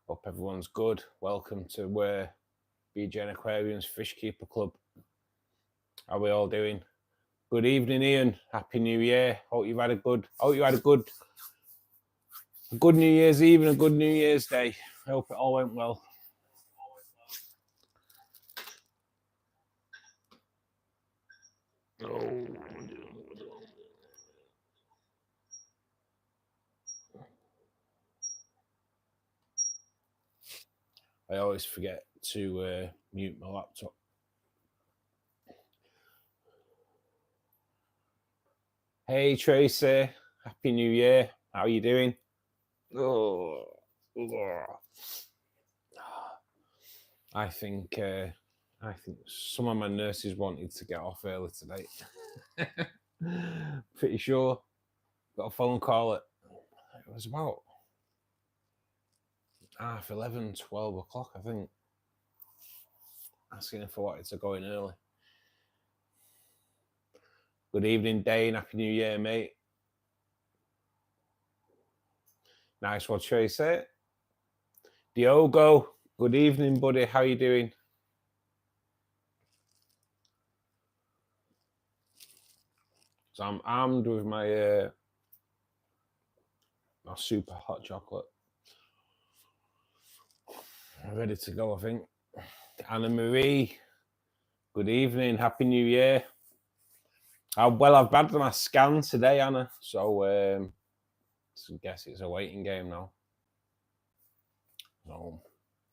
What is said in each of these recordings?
Hope everyone's good. Welcome to BGN Aquariums Fishkeeper Club. How are we all doing? Good evening, Ian. Happy New Year. Hope you had a good New Year's Eve and a good New Year's Day. I hope it all went well. Oh. I always forget to mute my laptop. Hey Tracy, Happy New Year. How are you doing? Oh, I think some of my nurses wanted to get off early today. Pretty sure. Got a phone call at, it was about 11:30, 12 o'clock, I think, asking if I wanted to go in early. Good evening, Dane. Happy New Year, mate. Nice one, Tracy. Diogo, good evening, buddy. How you doing? So I'm armed with my my super hot chocolate. I'm ready to go, I think. Anna Marie, good evening. Happy New Year. Well, I've had my scan today, Anna. So I guess it's a waiting game now. So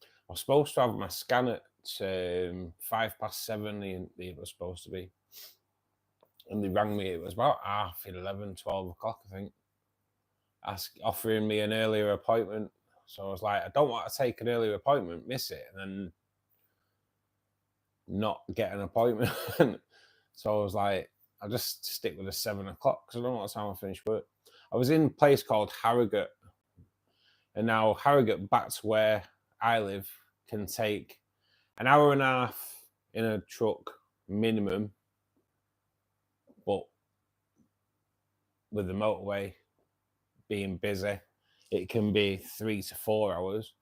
I was supposed to have my scan at 7:05. It was supposed to be. And they rang me. It was about 11:30, 12 o'clock, I think. Offering me an earlier appointment. So I was like, I don't want to take an earlier appointment, miss it, and then not get an appointment. So I was like, I'll just stick with the 7 o'clock because I don't know what time I finish work. I was in a place called Harrogate, and now Harrogate back to where I live can take an hour and a half in a truck minimum, but with the motorway being busy, it can be 3 to 4 hours.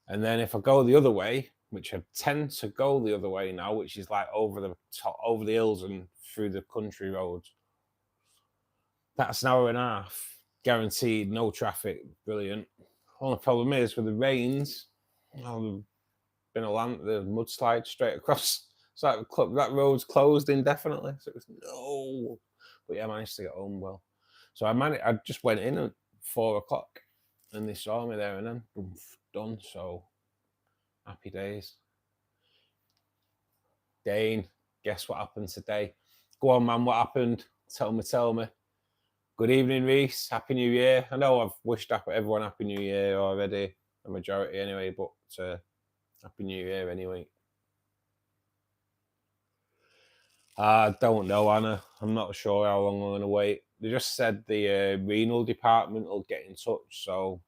And then if I go the other way, which I tend to go the other way now, which is like over the hills and through the country roads, that's an hour and a half, guaranteed, no traffic, brilliant. Only problem is with the rains, there's been the mudslide straight across. So that road's closed indefinitely. So it was no, but yeah, I managed to get home well. So I just went in at 4 o'clock, and they saw me there, and then boom, done. So happy days. Dane, guess what happened today? Go on, man. What happened? Tell me. Good evening, Reese. Happy New Year. I know I've wished everyone Happy New Year already, the majority anyway, but Happy New Year anyway. I don't know, Anna. I'm not sure how long I'm going to wait. They just said the renal department will get in touch, so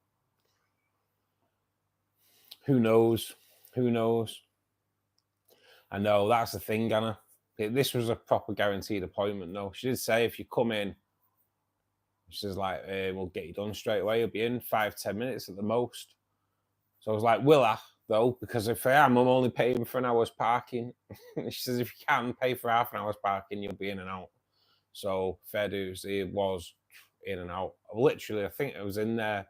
who knows? Who knows? I know, that's the thing, Anna. This was a proper guaranteed appointment, though. She did say if you come in, she's like, we'll get you done straight away. You'll be in 5-10 minutes at the most. So I was like, will I, though? Because if I am, I'm only paying for an hour's parking. She says, if you can pay for half an hour's parking, you'll be in and out. So fair dues, it was in and out. Literally, I think I was in there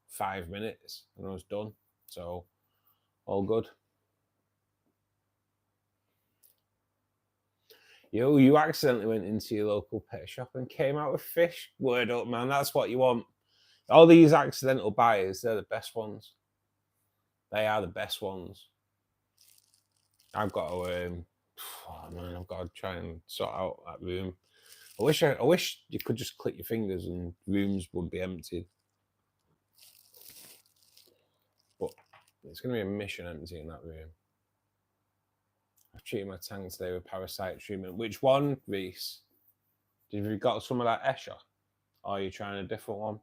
5 minutes and I was done. So all good. You accidentally went into your local pet shop and came out with fish. Word up, man. That's what you want. All these accidental buyers, they're the best ones. They are the best ones. I've got to, I've got to try and sort out that room. I wish you could just click your fingers and rooms would be emptied. But it's going to be a mission emptying that room. I've treated my tank today with parasite treatment. Which one, Reese? Have you got some of that Escher? Or are you trying a different one?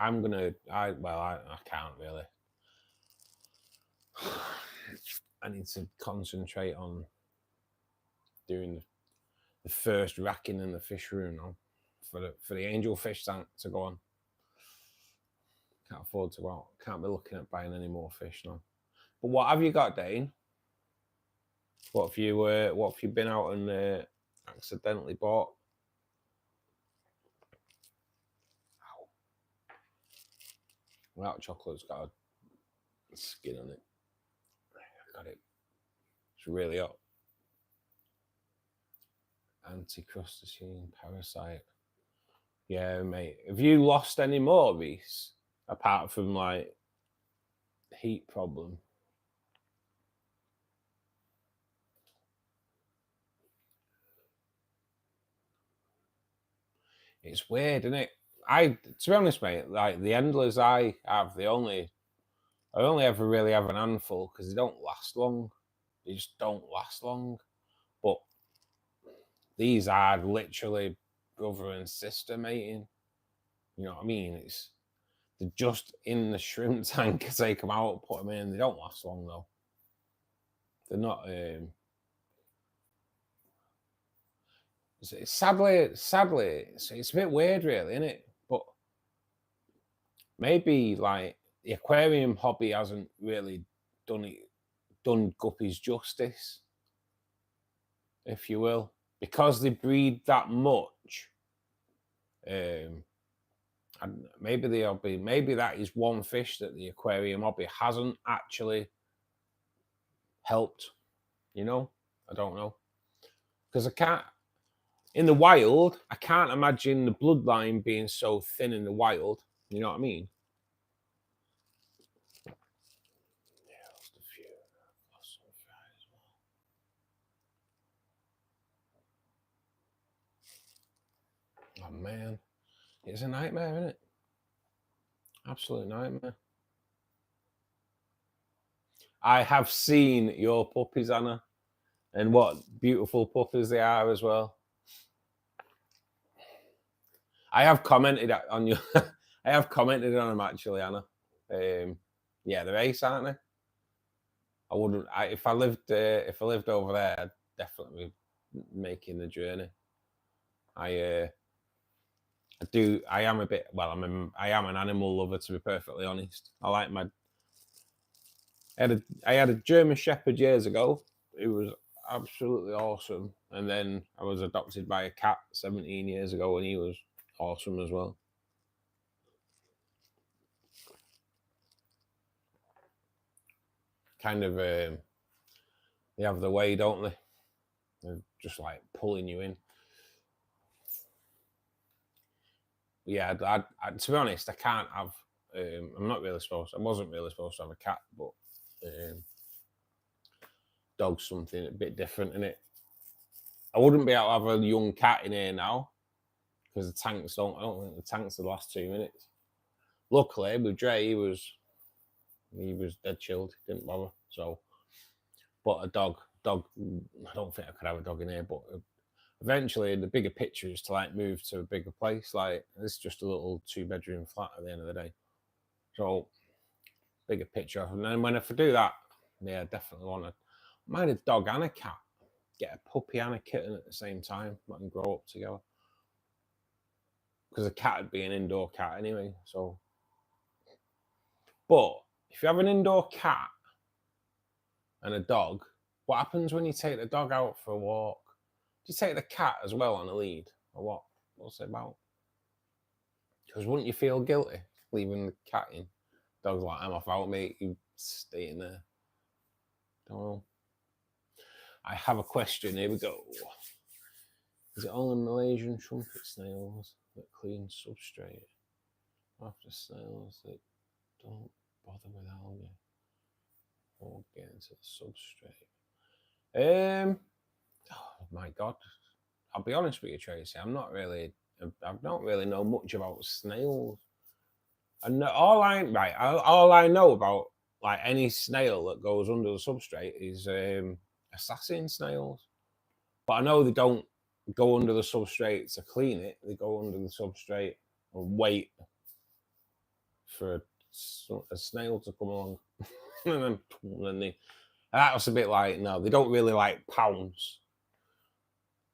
I'm gonna. I can't really. I need to concentrate on doing the first racking in the fish room now for the angel fish tank to go on. Can't afford to go out. Can't be looking at buying any more fish now. But what have you got, Dane? What have you been out and accidentally bought? Ow. Well, that chocolate's got a skin on it. I got it. It's really hot. Anti-crustacean parasite. Yeah, mate. Have you lost any more, Reese? Apart from like heat problem. It's weird, isn't it? To be honest, mate, like the endlers I have, I only ever really have an handful because they don't last long. They just don't last long. But these are literally brother and sister mating. You know what I mean? They're just in the shrimp tank. I take them out, put them in. They don't last long though. They're not. Sadly, it's a bit weird, really, isn't it? But maybe like the aquarium hobby hasn't really done guppies justice, if you will, because they breed that much. And maybe that is one fish that the aquarium hobby hasn't actually helped. You know, I don't know, because I can't. In the wild, I can't imagine the bloodline being so thin in the wild. You know what I mean? Yeah, lost a few. Lost some fry as well. Oh man, it's a nightmare, isn't it? Absolute nightmare. I have seen your puppies, Anna, and what beautiful puppies they are as well. I have commented on you. I have commented on them actually, Anna. Yeah, they're ace, aren't they? I wouldn't. If I lived over there, I'd definitely be making the journey. I am a bit. Well, I am an animal lover, to be perfectly honest. I like my. I had a German Shepherd years ago. It was absolutely awesome, and then I was adopted by a cat 17 years ago, and he was awesome as well. Kind of, they have the way, don't they? They're just like pulling you in. Yeah, to be honest, I can't have. I'm not really supposed. I wasn't really supposed to have a cat, but dog's something a bit different, in it. I wouldn't be able to have a young cat in here now because the tanks don't. I don't think the tanks are the last 2 minutes. Luckily, with Dre, he was dead chilled. Didn't bother. So, but a dog. I don't think I could have a dog in here, but eventually the bigger picture is to like move to a bigger place. Like this is just a little 2-bedroom flat at the end of the day. So bigger picture. And then when if I do that, yeah, I definitely want to mind a dog and a cat. Get a puppy and a kitten at the same time. Let them grow up together. Because a cat would be an indoor cat anyway. So, but if you have an indoor cat and a dog, what happens when you take the dog out for a walk? Do you take the cat as well on a lead, or what? What's it about? Because wouldn't you feel guilty leaving the cat in? Dog's like, I'm off out, mate. You stay in there. Don't know. I have a question. Here we go. Is it only Malaysian trumpet snails that clean substrate after snails that don't bother with algae or get into the substrate? Oh my God. I'll be honest with you, Tracy. I don't really know much about snails. And all I know about like any snail that goes under the substrate is assassin snails. But I know they don't go under the substrate to clean it. They go under the substrate and wait for a snail to come along. and then that was a bit like, no, they don't really like pounce.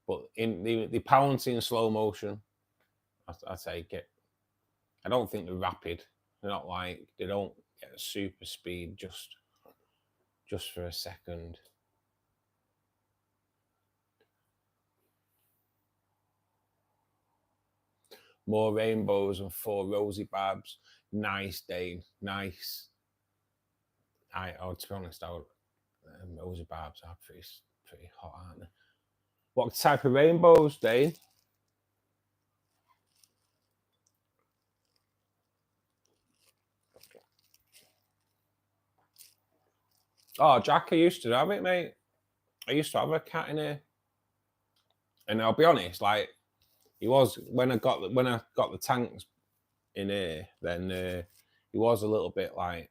But they pounce in slow motion. I take it. I don't think they're rapid. They're not like, they don't get super speed just for a second. More rainbows and 4 rosy barbs. Nice, Dane. Nice. To be honest, rosy barbs are pretty hot, aren't they? What type of rainbows, Dane? Oh, Jack, I used to have it, mate. I used to have a cat in here. And I'll be honest, like, he was, when I got the tanks in here, then he was a little bit like,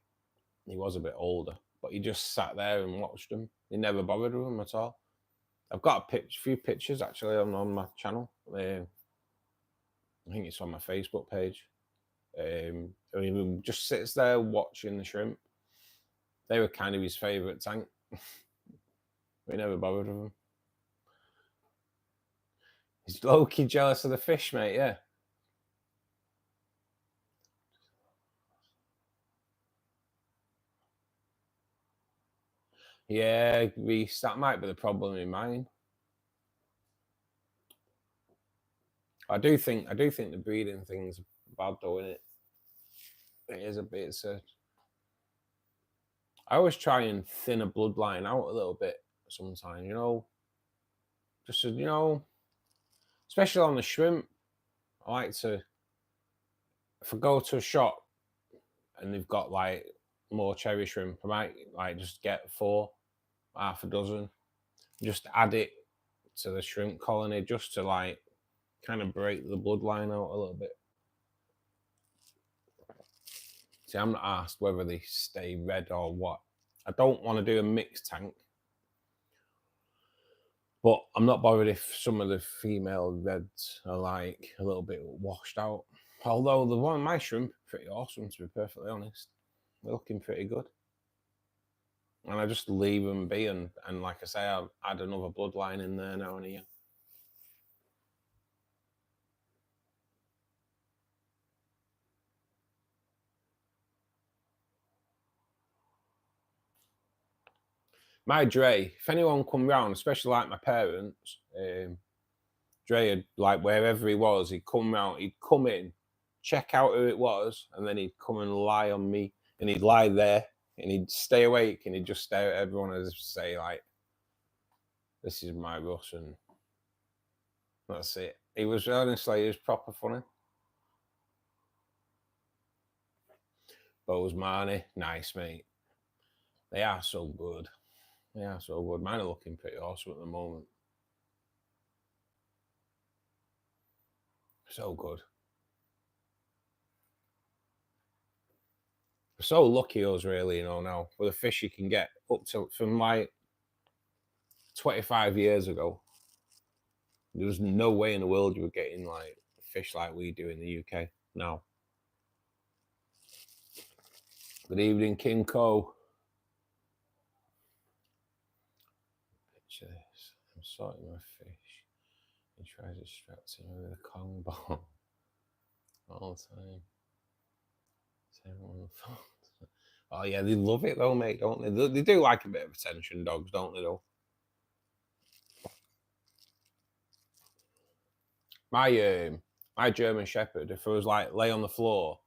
he was a bit older, but he just sat there and watched them. He never bothered with them at all. I've got a few pictures actually on my channel. I think it's on my Facebook page. He just sits there watching the shrimp. They were kind of his favourite tank. We never bothered with them. He's low-key jealous of the fish, mate, yeah. Yeah, Reese, that might be the problem in mine. I do think the breeding thing's bad though, isn't it? It is a bit. I always try and thin a bloodline out a little bit sometimes, you know. Just you know, especially on the shrimp. I like to, if I go to a shop and they've got like more cherry shrimp, I might like just get 4, half a dozen, just add it to the shrimp colony just to like kind of break the bloodline out a little bit. See, I'm not asked whether they stay red or what. I don't want to do a mixed tank, but I'm not bothered if some of the female reds are like a little bit washed out. Although the one my shrimp are pretty awesome, to be perfectly honest. They're looking pretty good. And I just leave them be, and like I say, I'll add another bloodline in there now and again. My Dre, if anyone come round, especially like my parents, Dre had, like, wherever he was, he'd come round, he'd come in, check out who it was, and then he'd come and lie on me, and he'd lie there, and he'd stay awake, and he'd just stare at everyone as if to say, like, this is my Russ, and that's it. He was, honestly, he was proper funny. Bose Marnie, nice, mate. They are so good. They are so good. Mine are looking pretty awesome at the moment. So good. We're so lucky us, really, you know, now with the fish you can get up to, from like 25 years ago, there was no way in the world you were getting like fish like we do in the UK now. Good evening, King Co. Picture this. I'm sorting my fish. He tries distracting me with a Kong ball all the time. Oh yeah, they love it though, mate, don't they? They do like a bit of attention, dogs, don't they, though? My German Shepherd, if I was like lay on the floor,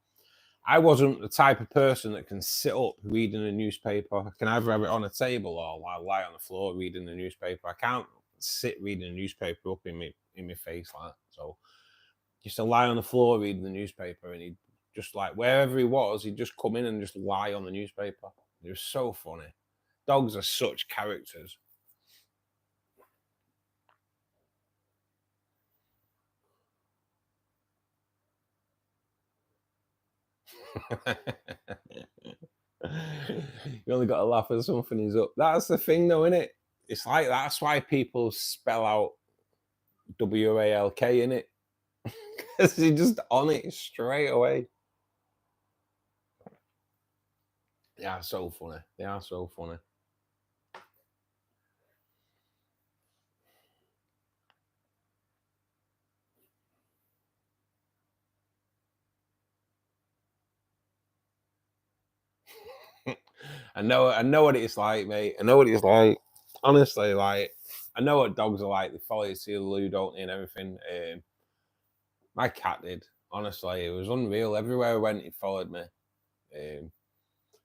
I wasn't the type of person that can sit up reading a newspaper. I can either have it on a table or lie on the floor reading the newspaper. I can't sit reading a newspaper up in my face like that. So used to lie on the floor reading the newspaper, and he'd just, like, wherever he was, he'd just come in and just lie on the newspaper. It was so funny. Dogs are such characters. You only got to laugh at something he's up. That's the thing, though, isn't it? It's like, that's why people spell out WALK in it, because he's just on it straight away. They are so funny. They are so funny. I know what it's like, mate. I know what it's like. Honestly, like, I know what dogs are like. They follow you to the loo, don't they, and everything. My cat did. Honestly, it was unreal. Everywhere I went, he followed me.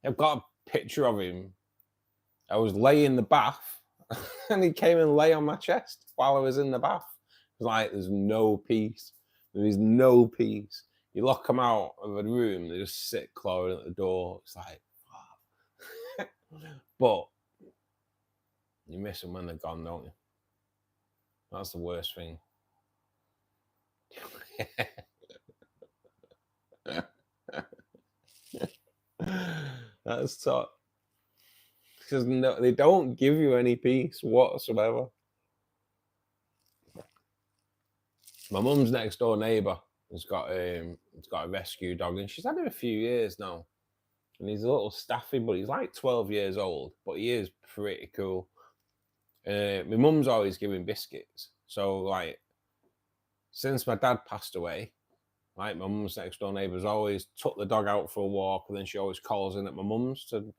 I've got a picture of him. I was laying in the bath, and he came and lay on my chest while I was in the bath. It was like, there's no peace. There's no peace. You lock them out of the room, they just sit clawing at the door. It's like, but you miss them when they're gone, don't you? That's the worst thing. That's tough. Because no, they don't give you any peace whatsoever. My mum's next door neighbour has got a rescue dog, and she's had him a few years now. And he's a little staffy, but he's like 12 years old, but he is pretty cool. My mum's always giving biscuits. So, like, since my dad passed away, like, my mum's next door neighbour's always took the dog out for a walk, and then she always calls in at my mum's to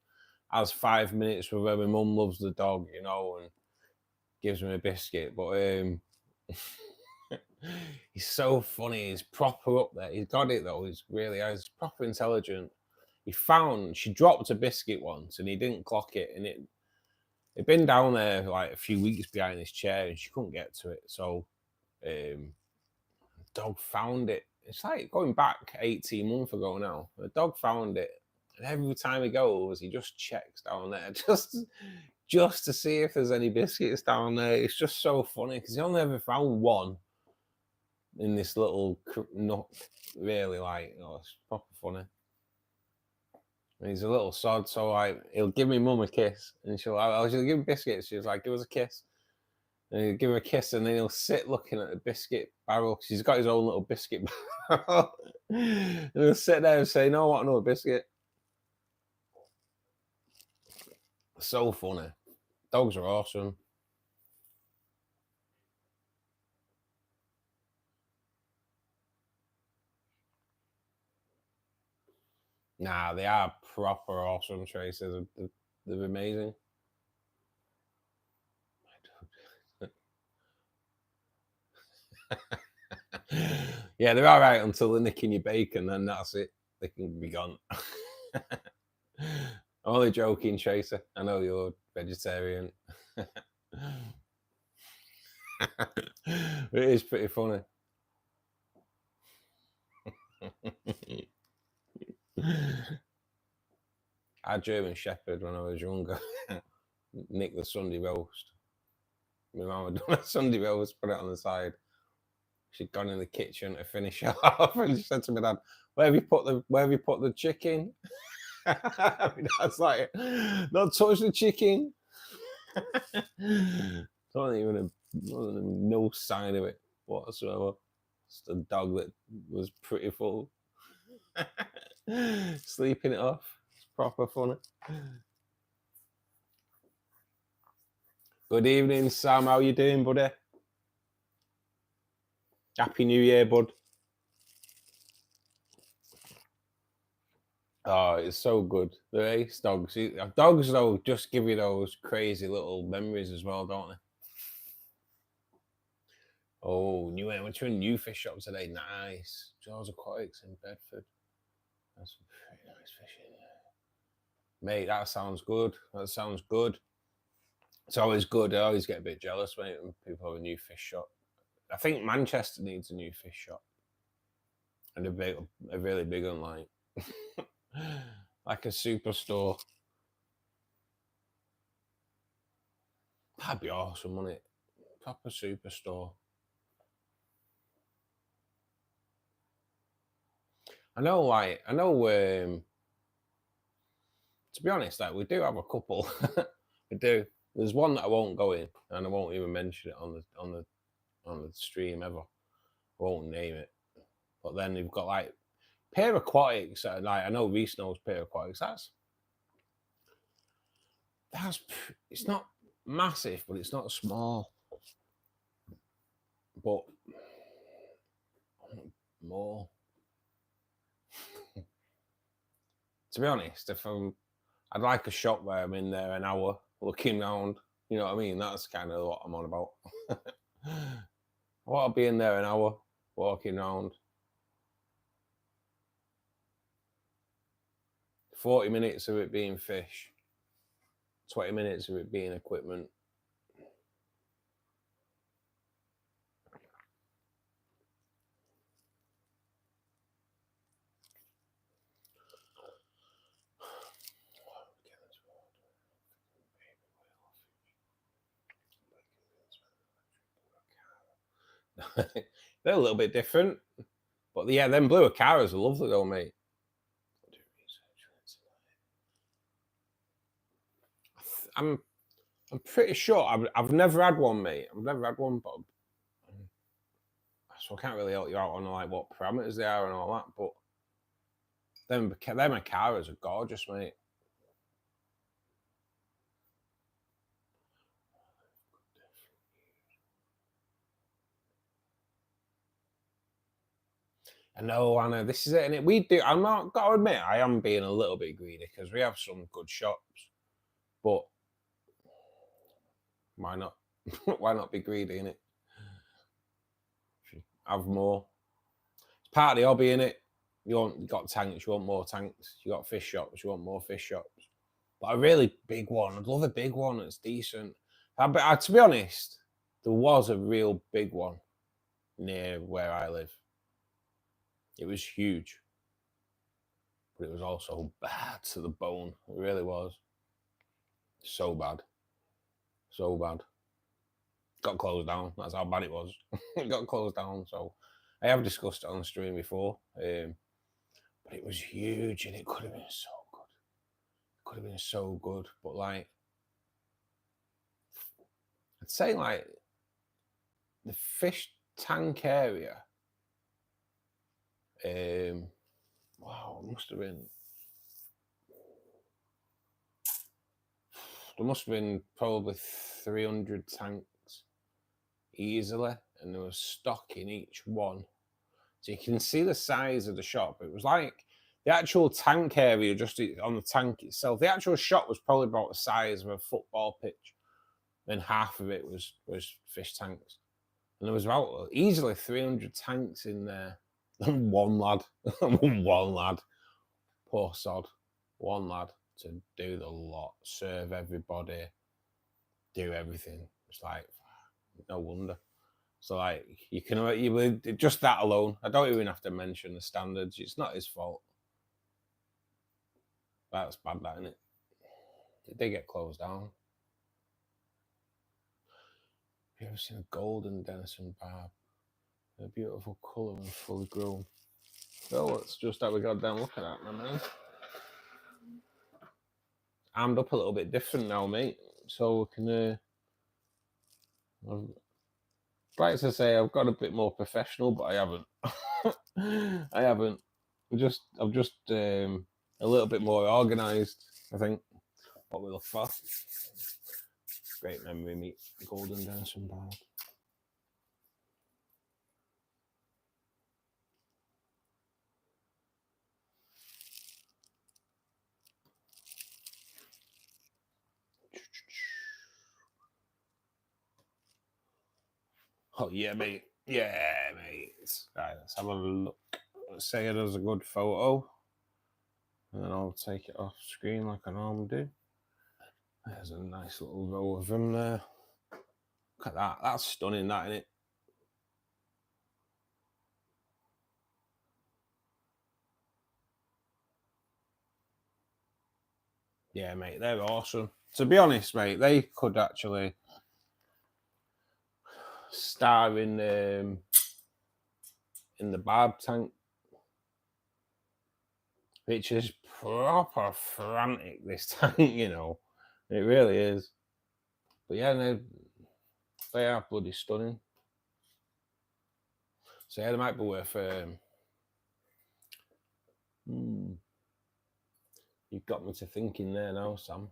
has 5 minutes with her. My mum loves the dog, you know, and gives him a biscuit. But he's so funny. He's proper up there. He's got it though. He's proper intelligent. She dropped a biscuit once and he didn't clock it, and it'd been down there like a few weeks behind his chair and she couldn't get to it. So the dog found it. It's like going back 18 months ago now. The dog found it, and every time he goes, he just checks down there just to see if there's any biscuits down there. It's just so funny because he only ever found one in this little nook. Really, like, it's proper funny. And he's a little sod, so like he'll give me mum a kiss, and she'll give him biscuits. She's like, give us a kiss, and he'll give her a kiss, and then he'll sit looking at the biscuit barrel. He's got his own little biscuit barrel, and he'll sit there and say, "No, I want another biscuit." So funny. Dogs are awesome. Nah, they are proper awesome, Tracy. They're amazing. Yeah, they're all right until they're nicking your bacon, then that's it. They can be gone. I'm only joking, Tracer. I know you're vegetarian. It is pretty funny. I had German Shepherd when I was younger. Nick the Sunday roast. My mum had done a Sunday roast, put it on the side. She'd gone in the kitchen to finish it off, and she said to me, "Dad, where have you put the chicken?" I mean, that's like, "Don't touch the chicken." No sign of it whatsoever. Just a dog that was pretty full. Sleeping it off. It's proper funny. Good evening, Sam. How you doing, buddy? Happy New Year, bud. Oh, it's so good. The ace dogs. Dogs, though, just give you those crazy little memories as well, don't they? Oh, went to a new fish shop today. Nice. Jaws Aquatics in Bedford. That's some pretty nice fishing. Mate, that sounds good. That sounds good. It's always good. I always get a bit jealous, mate, when people have a new fish shop. I think Manchester needs a new fish shop. And a really big one, like a superstore. That'd be awesome, wouldn't it? Proper superstore. I know, to be honest, like, we do have a couple. We do. There's one that I won't go in, and I won't even mention it on the stream ever. I won't name it. But then you've got like Pair Aquatics. Like, I know Reese knows Pair Aquatics. it's not massive, but it's not small. But more. To be honest, I'd like a shop where I'm in there an hour looking around. You know what I mean? That's kind of what I'm on about. I want to be in there an hour walking around. 40 minutes of it being fish, 20 minutes of it being equipment. They're a little bit different, but yeah, them blue acaras are lovely though, mate. I'm pretty sure I've never had one, mate. I've never had one, but so I can't really help you out on like what parameters they are and all that. But them acaras are gorgeous, mate. I know, Anna. This is it, and we do. I'm not got to admit, I am being a little bit greedy because we have some good shops, but why not? Why not be greedy in it? Have more. It's part of the hobby, in it. You got tanks, you want more tanks. You got fish shops, you want more fish shops. But a really big one. I'd love a big one that's decent. To be honest, there was a real big one near where I live. It was huge, but it was also bad to the bone. It really was. So bad. So bad. Got closed down. That's how bad it was. It got closed down. So I have discussed it on the stream before. But it was huge and it could have been so good. It could have been so good. But like, I'd say like the fish tank area. Wow, it must have been. There must have been probably 300 tanks easily, and there was stock in each one. So you can see the size of the shop. It was like the actual tank area, just on the tank itself. The actual shop was probably about the size of a football pitch, and half of it was fish tanks. And there was about easily 300 tanks in there. One lad, one lad, poor sod, one lad to do the lot, serve everybody, do everything. It's like, no wonder. So like, you just that alone, I don't even have to mention the standards. It's not his fault. That's bad, that, isn't it? It did get closed down. Have you ever seen a golden Denison barb? A beautiful colour and fully grown. Well, let's just have a goddamn look at that, my man. Armed up a little bit different now, mate. So we can. I'd like to say I've got a bit more professional, but I haven't. I haven't. I'm just a little bit more organised, I think. What we look for. Great memory, mate. Golden Denison barb. Oh yeah, mate. Yeah, mate. Right, let's have a look. Let's say it is a good photo. And then I'll take it off screen like I normally do. There's a nice little row of them there. Look at that. That's stunning, that, isn't it? Yeah, mate, they're awesome. To be honest, mate, they could actually star in the barb tank, which is proper frantic, this tank, you know. It really is. But yeah, they are bloody stunning. So yeah, they might be worth. You've got me to thinking there now, Sam.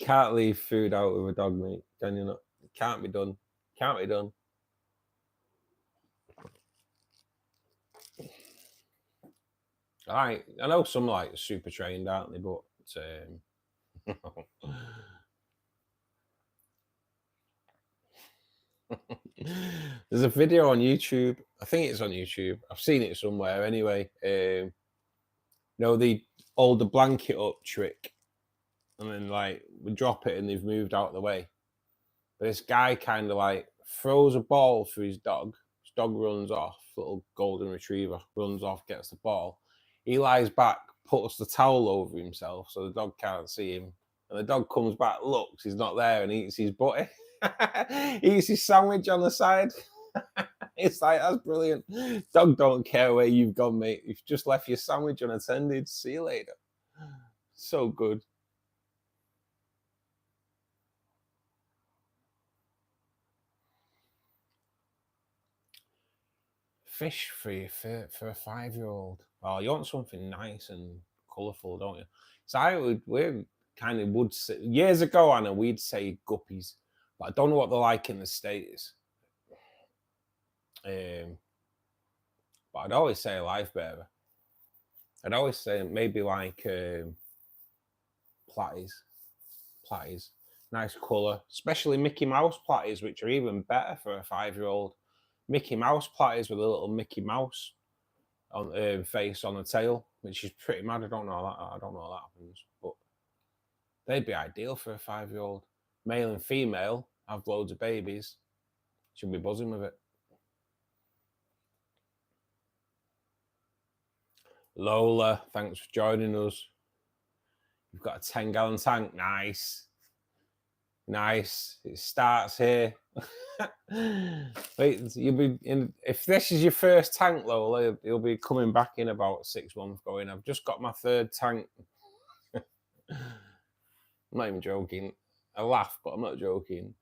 can't leave food out with a dog, mate. Can you not? It can't be done. Can't be done. I know some like super trained, aren't they? But there's a video on YouTube. I think it's on YouTube. I've seen it somewhere anyway. You know, the hold the blanket up trick, and then like we drop it, and they've moved out of the way. But this guy kind of like throws a ball for his dog. His dog runs off. Little golden retriever runs off, gets the ball. He lies back, puts the towel over himself so the dog can't see him. And the dog comes back, looks, he's not there, and eats his butty. Eats his sandwich on the side. It's like, that's brilliant. Dog don't care where you've gone, mate. You've just left your sandwich unattended. See you later. So good. Fish for a 5-year-old. Oh, you want something nice and colourful, don't you? So we kind of would say, years ago, Anna, we'd say guppies, but I don't know what they're like in the States. But I'd always say a life bearer. I'd always say maybe like platies. Nice colour, especially Mickey Mouse platies, which are even better for a 5-year-old. Mickey Mouse platies with a little Mickey Mouse on face on the tail, which is pretty mad. I don't know how that happens, but they'd be ideal for a 5-year-old. Male and female, have loads of babies. Should be buzzing with it. Lola, thanks for joining us. You've got a 10-gallon tank. Nice. It starts here. Wait, you'll be in. If this is your first tank, Lola, you'll be coming back in about 6 months. Going, I've just got my 3rd tank. I'm not even joking. I laugh, but I'm not joking.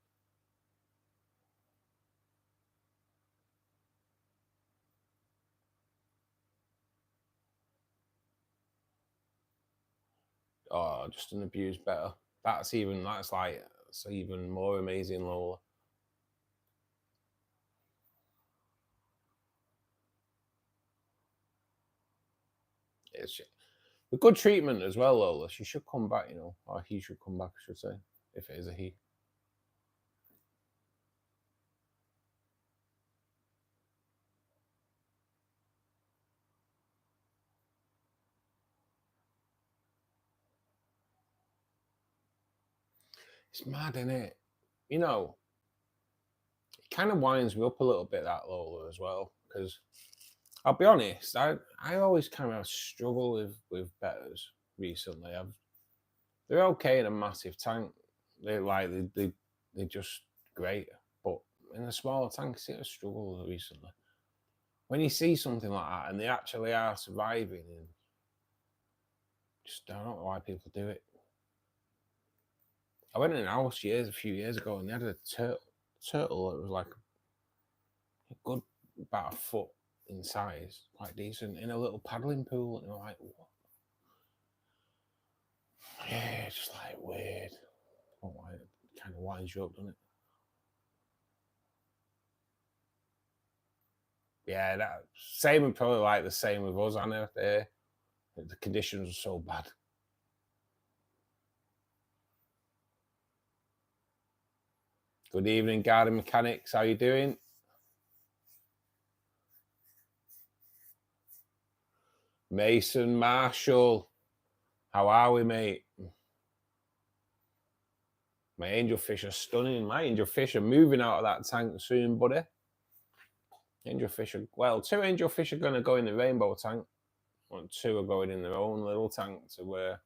Oh, just an abused betta. That's even more amazing, Lola. It's a good treatment as well, Lola. She should come back, you know, or he should come back, I should say, if it is a he. It's mad, isn't it? You know, it kind of winds me up a little bit, that Lola, as well, because I'll be honest, I always kind of struggle with bettas recently. They're okay in a massive tank. They're just great, but in a smaller tank, I see a struggle recently. When you see something like that and they actually are surviving, and just I don't know why people do it. I went in a house a few years ago, and they had a turtle that was like a good about a foot in size, quite decent, in a little paddling pool, and you're like, what? Yeah, it's just like weird. Oh, it kind of winds you up, doesn't it? Yeah, that same and probably like the same with us, Anna. The conditions are so bad. Good evening, garden mechanics. How you doing? Mason Marshall, how are we, mate? My angelfish are stunning. My angelfish are moving out of that tank soon, buddy. Angelfish are, well, 2 angelfish are going to go in the rainbow tank. 2 are going in their own little tank to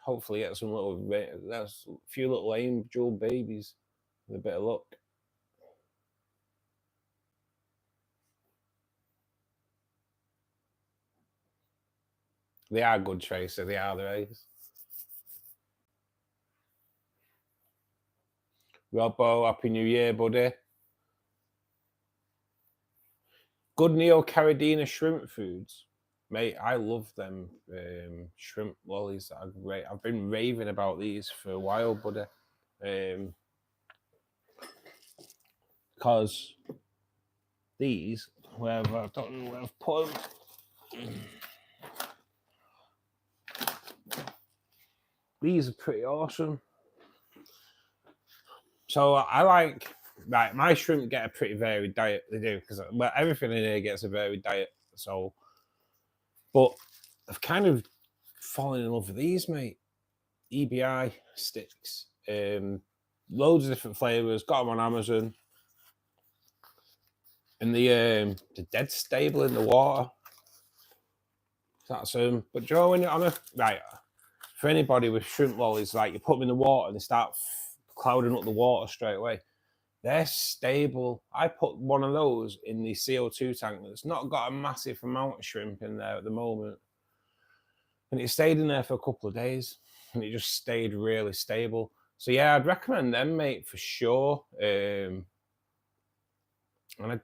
hopefully get some a few little angel babies with a bit of luck. They are good, Tracer. They are the rays. Robbo, Happy New Year, buddy. Good Neo Caridina shrimp foods. Mate, I love them shrimp lollies. That are great. I've been raving about these for a while, buddy. Because these, I don't know where I've put them. These are pretty awesome. So I like, right, my shrimp get a pretty varied diet. They do, because everything in here gets a varied diet. So, but I've kind of fallen in love with these, mate. EBI sticks, loads of different flavors. Got them on Amazon, and the dead stable in the water. That's but do you know when you're on a right? For anybody with shrimp lollies, like you put them in the water and they start clouding up the water straight away. They're stable. I put one of those in the CO2 tank that's not got a massive amount of shrimp in there at the moment. And it stayed in there for a couple of days and it just stayed really stable. So yeah, I'd recommend them, mate, for sure. And I've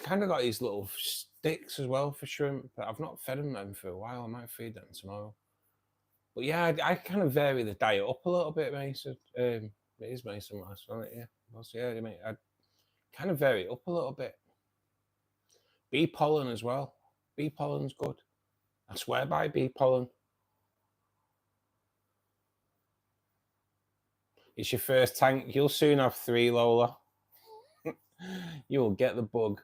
kind of got these little sticks as well for shrimp, but I've not fed them for a while. I might feed them tomorrow. But yeah, I kind of vary the diet up a little bit, Mason. It is Mason last, wasn't it? Yeah. Yeah, mate, I kind of vary it up a little bit. Bee pollen as well. Bee pollen's good. I swear by bee pollen. It's your first tank. You'll soon have 3, Lola. You'll get the bug.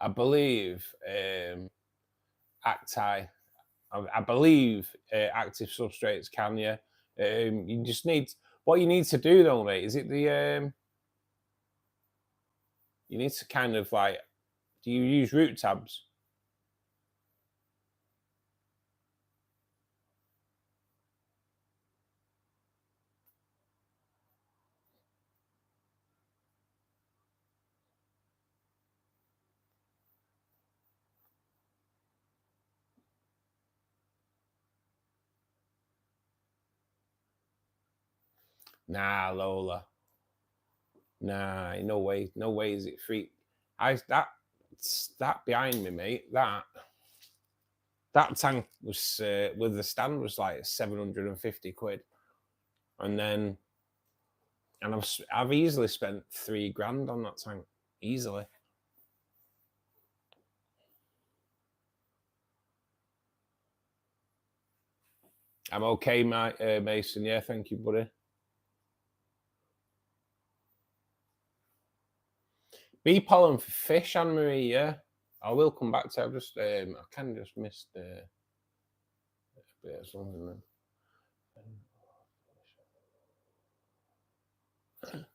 I believe acti. I believe active substrates can, yeah. You just need, what you need to do though, mate, is it the you need to kind of like, do you use root tabs? Nah, Lola. Nah, no way is it free. That behind me, mate. That tank was with the stand was like 750 quid, and I've easily spent 3 grand on that tank, easily. I'm okay, Mason. Yeah, thank you, buddy. Bee pollen for fish, Anne Marie. Yeah, I will come back to. I've just I kind of just missed a bit of something then.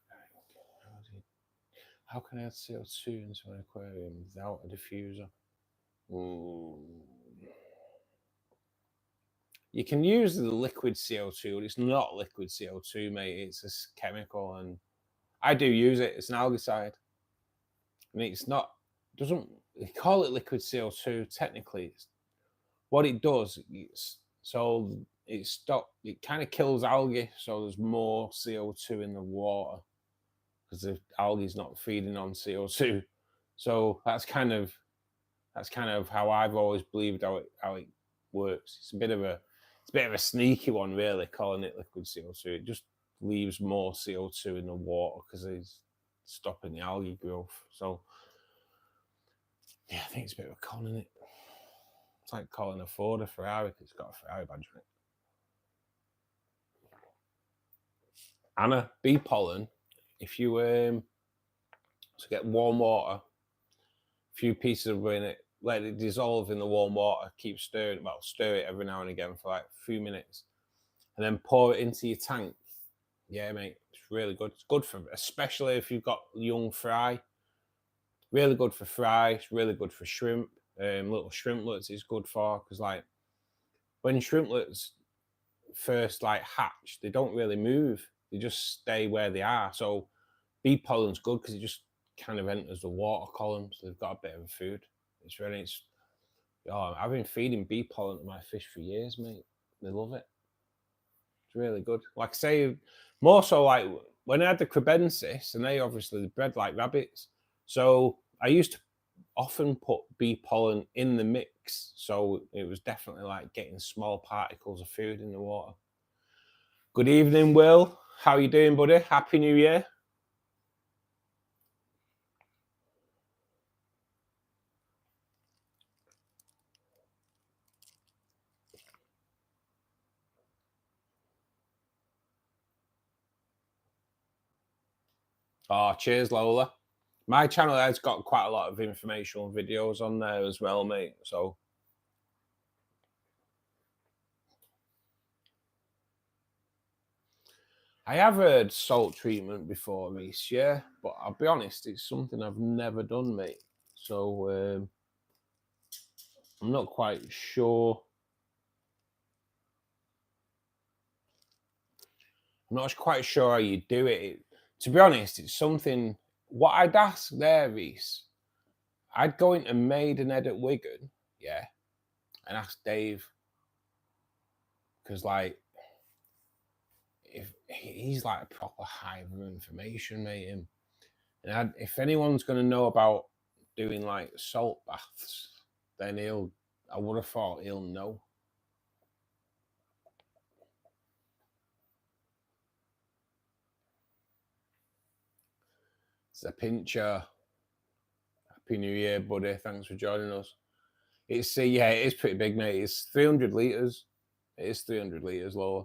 How can I add CO2 into an aquarium without a diffuser? You can use the liquid CO2, but it's not liquid CO2, mate. It's a chemical, and I do use it. It's an algicide. I mean, it's not, doesn't, they call it liquid CO2. Technically, what it does, it kind of kills algae, so there's more CO2 in the water because the algae's not feeding on CO2. So that's kind of how I've always believed how it works. It's a bit of a sneaky one, really, calling it liquid CO2. It just leaves more CO2 in the water because it's stopping the algae growth. So yeah, I think it's a bit of a con, isn't it? It's like calling a Ford a Ferrari because it's got a Ferrari badge on it. Anna, bee pollen, if you get warm water, a few pieces of in it, let it dissolve in the warm water, keep stirring, stir it every now and again for like a few minutes, and then pour it into your tank. Yeah, mate, it's really good. It's good for, especially if you've got young fry. Really good for fry. It's really good for shrimp. Little shrimplets is good for, because like when shrimplets first like hatch, they don't really move. They just stay where they are. So bee pollen's good because it just kind of enters the water column, so they've got a bit of food. I've been feeding bee pollen to my fish for years, mate. They love it. It's really good. Like I say, more so like when I had the crebensis, and they obviously bred like rabbits. So I used to often put bee pollen in the mix. So it was definitely like getting small particles of food in the water. Good evening, Will. How you doing, buddy? Happy New Year. Oh, cheers, Lola. My channel has got quite a lot of informational videos on there as well, mate. So I have heard salt treatment before, Reese, yeah, but I'll be honest, it's something I've never done, mate. So I'm not quite sure. I'm not quite sure how you do it. To be honest, it's something. What I'd ask there, Reese, I'd go into Maidenhead at Wigan, yeah, and ask Dave, because like, if he's like a proper hive of information, mate, and if anyone's going to know about doing like salt baths, then I would have thought he'll know. It's a pincher. Happy New Year, buddy. Thanks for joining us. It's yeah, it is pretty big, mate. It's 300 litres. It is 300 litres lower,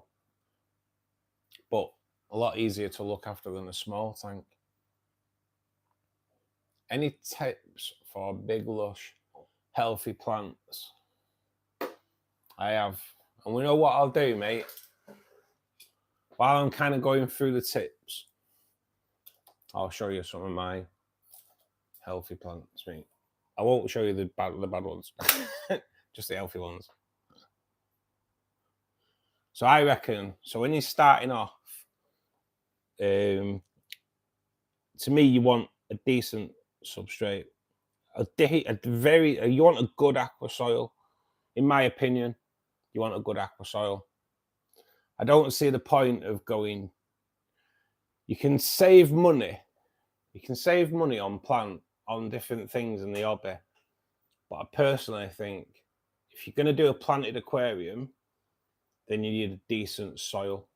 but a lot easier to look after than a small tank. Any tips for big, lush, healthy plants? I have, and we know what I'll do, mate. While I'm kind of going through the tips, I'll show you some of my healthy plants, mate. I won't show you the bad ones, just the healthy ones. So I reckon, so when you're starting off, to me, you want a decent substrate, you want a good aqua soil. In my opinion, you want a good aqua soil. I don't see the point of going. You can save money. You can save money on different things in the hobby, but I personally think if you're going to do a planted aquarium, then you need a decent soil.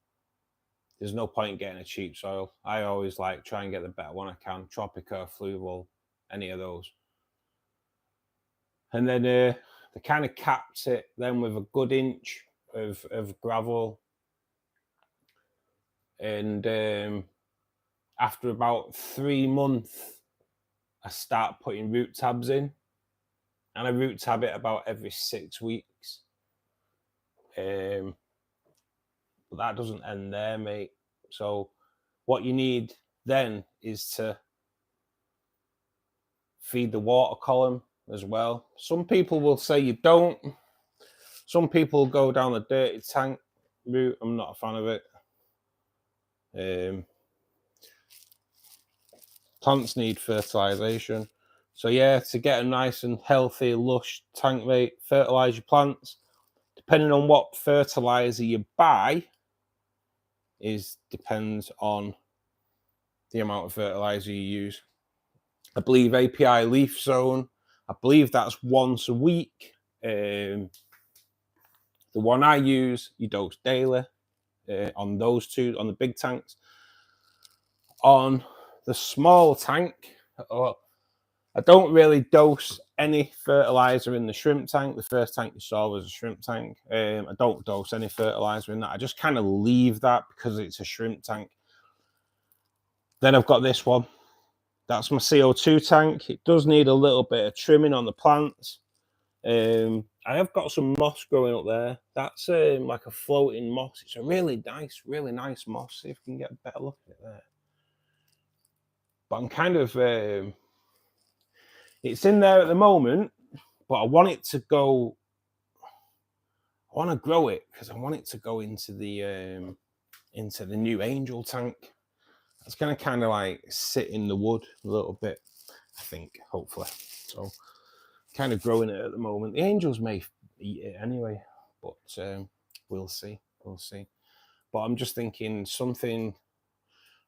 There's no point getting a cheap soil. I always like try and get the better one I can, Tropica, Fluval, any of those. And then they kind of capped it then with a good inch of gravel. And after about 3 months, I start putting root tabs in. And I root tab it about every 6 weeks. But that doesn't end there, mate. So what you need then is to feed the water column as well. Some people will say you don't. Some people go down the dirty tank route. I'm not a fan of it. Plants need fertilisation. So yeah, to get a nice and healthy, lush tank, mate, fertilise your plants. Depending on what fertiliser you buy, depends on the amount of fertiliser you use. I believe API Leaf Zone, I believe that's once a week. The one I use, you dose daily on those two, on the big tanks. On the small tank, I don't really dose any fertilizer in the shrimp tank. The first tank you saw was a shrimp tank. I don't dose any fertilizer in that. I just kind of leave that because it's a shrimp tank. Then I've got this one. That's my CO2 tank. It does need a little bit of trimming on the plants. I have got some moss growing up there. That's like a floating moss. It's a really nice moss. See if we can get a better look at it there. But I'm kind of, it's in there at the moment, but I want it to go, I want to grow it because I want it to go into the new angel tank. It's going to kind of like sit in the wood a little bit, I think, hopefully. So kind of growing it at the moment. The angels may eat it anyway, but we'll see. But I'm just thinking something,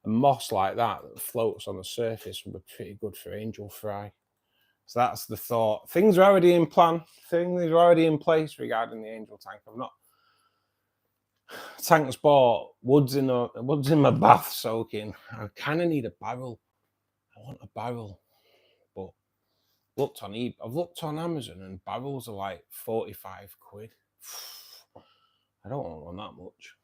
a moss like that floats on the surface would be pretty good for angel fry. So that's the thought. Things are already in plan. Things are already in place regarding the angel tank. I've not. Tank's bought, wood's in my bath soaking. I kind of need a barrel. I want a barrel, but I've looked on Amazon and barrels are like 45 quid. I don't want one that much.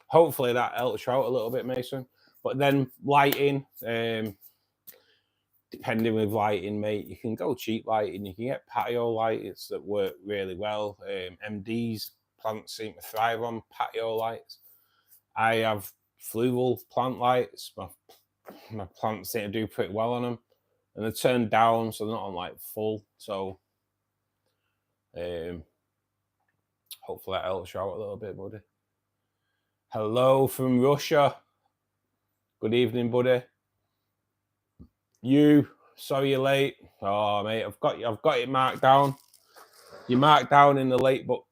Hopefully that helps you out a little bit, Mason. But then lighting, depending with lighting, mate, you can go cheap lighting. You can get patio lights that work really well. MD's plants seem to thrive on patio lights. I have fluval plant lights. My plants seem to do pretty well on them, and they're turned down, so they're not on like full. So hopefully that helps you out a little bit, buddy. Hello from Russia. Good evening, buddy. You, sorry you're late. Oh, mate, I've got it marked down. You're marked down in the late book.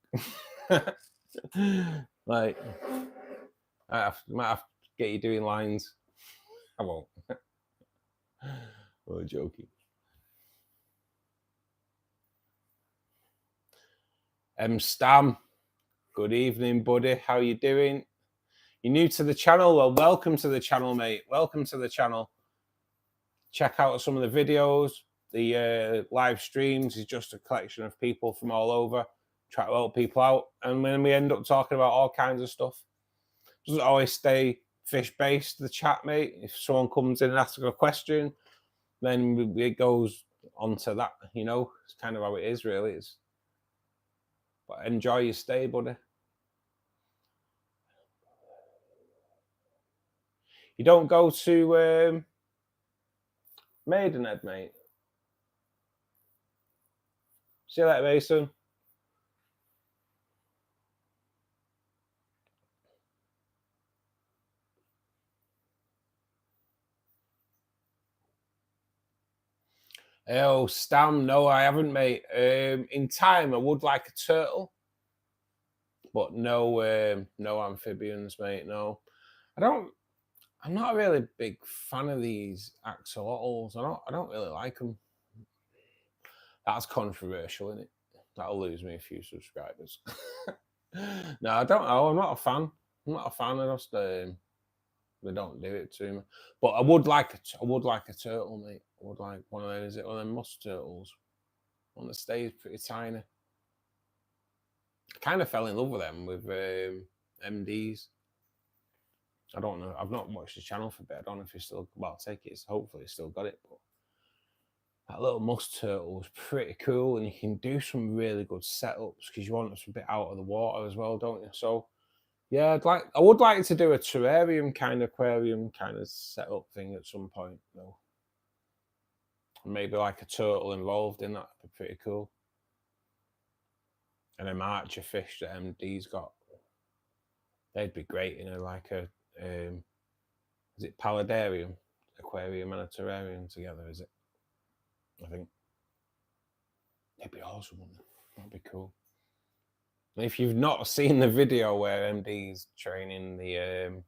Like, I might have to get you doing lines. I won't. We're joking. Stam, good evening, buddy. How you doing? You're new to the channel? Well, welcome to the channel, mate. Welcome to the channel. Check out some of the videos. The live streams is just a collection of people from all over. Try to help people out. And when we end up talking about all kinds of stuff, doesn't always stay fish-based, the chat, mate. If someone comes in and asks a question, then it goes on to that, you know. It's kind of how it is, really. But enjoy your stay, buddy. You don't go to Maidenhead, mate. See you later, Mason. Oh, Stam, no, I haven't, mate. In time, I would like a turtle, but no, no amphibians, mate. No, I'm not a really big fan of these axolotls. I don't really like them. That's controversial, isn't it? That'll lose me a few subscribers. No, I don't know. I'm not a fan. I'm not a fan of just they don't do it to me. But I would like a turtle, mate. I would like one of those. Is it one of them musk turtles? One that stays pretty tiny. I kind of fell in love with them with MDs. I don't know. I've not watched the channel for a bit. I don't know if he's still. Well, I'll take it. Hopefully, he's still got it. But that little musk turtle is pretty cool, and you can do some really good setups because you want it a bit out of the water as well, don't you? So, yeah, I would like to do a terrarium kind of aquarium kind of setup thing at some point, though. Maybe like a turtle involved in that would be pretty cool. And them archer fish that MD's got, they'd be great in like a is it paludarium, aquarium and a terrarium together? Is it? I think they'd be awesome. Wouldn't they? That'd be cool. And if you've not seen the video where MD's training the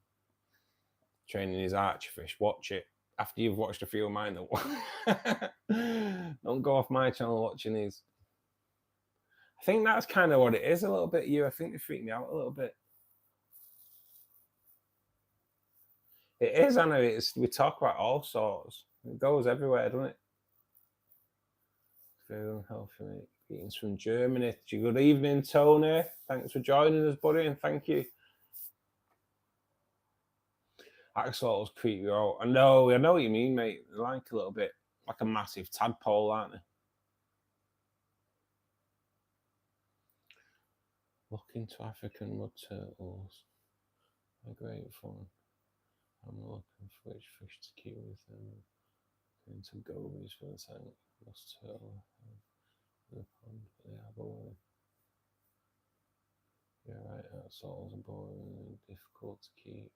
training his archerfish, watch it after you've watched a few of mine. Don't go off my channel watching these. I think that's kind of what it is a little bit. I think they freak me out a little bit. It is, Anna. We talk about all sorts. It goes everywhere, doesn't it? Very healthy, mate. Greetings from Germany. Good evening, Tony. Thanks for joining us, buddy, and thank you. Axolotls creep you out. I know what you mean, mate. They're like a little bit like a massive tadpole, aren't they? Look into African mud turtles. They're great fun. I'm looking for which fish to keep with them. Going to gobies for the tank. Lost turtle. The pond, they are boring. Yeah, right. Axolotls are boring and difficult to keep.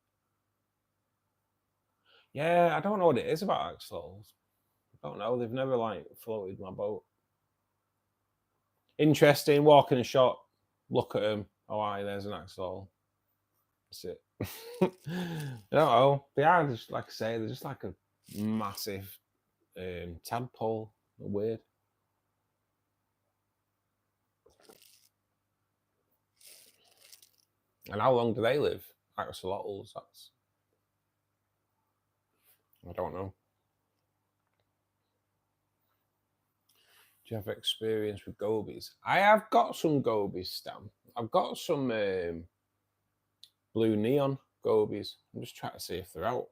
Yeah, I don't know what it is about axolotls. I don't know. They've never like floated my boat. Interesting. Walking a shot. look at them. Oh, aye, there's an axolotl. That's it. I don't know. They are just, like I say, they're just like a massive tadpole. They're weird. And how long do they live? Axolotls, that's... I don't know. Do you have experience with gobies? I have got some gobies, Stan. I've got some blue neon gobies. I'm just trying to see if they're out.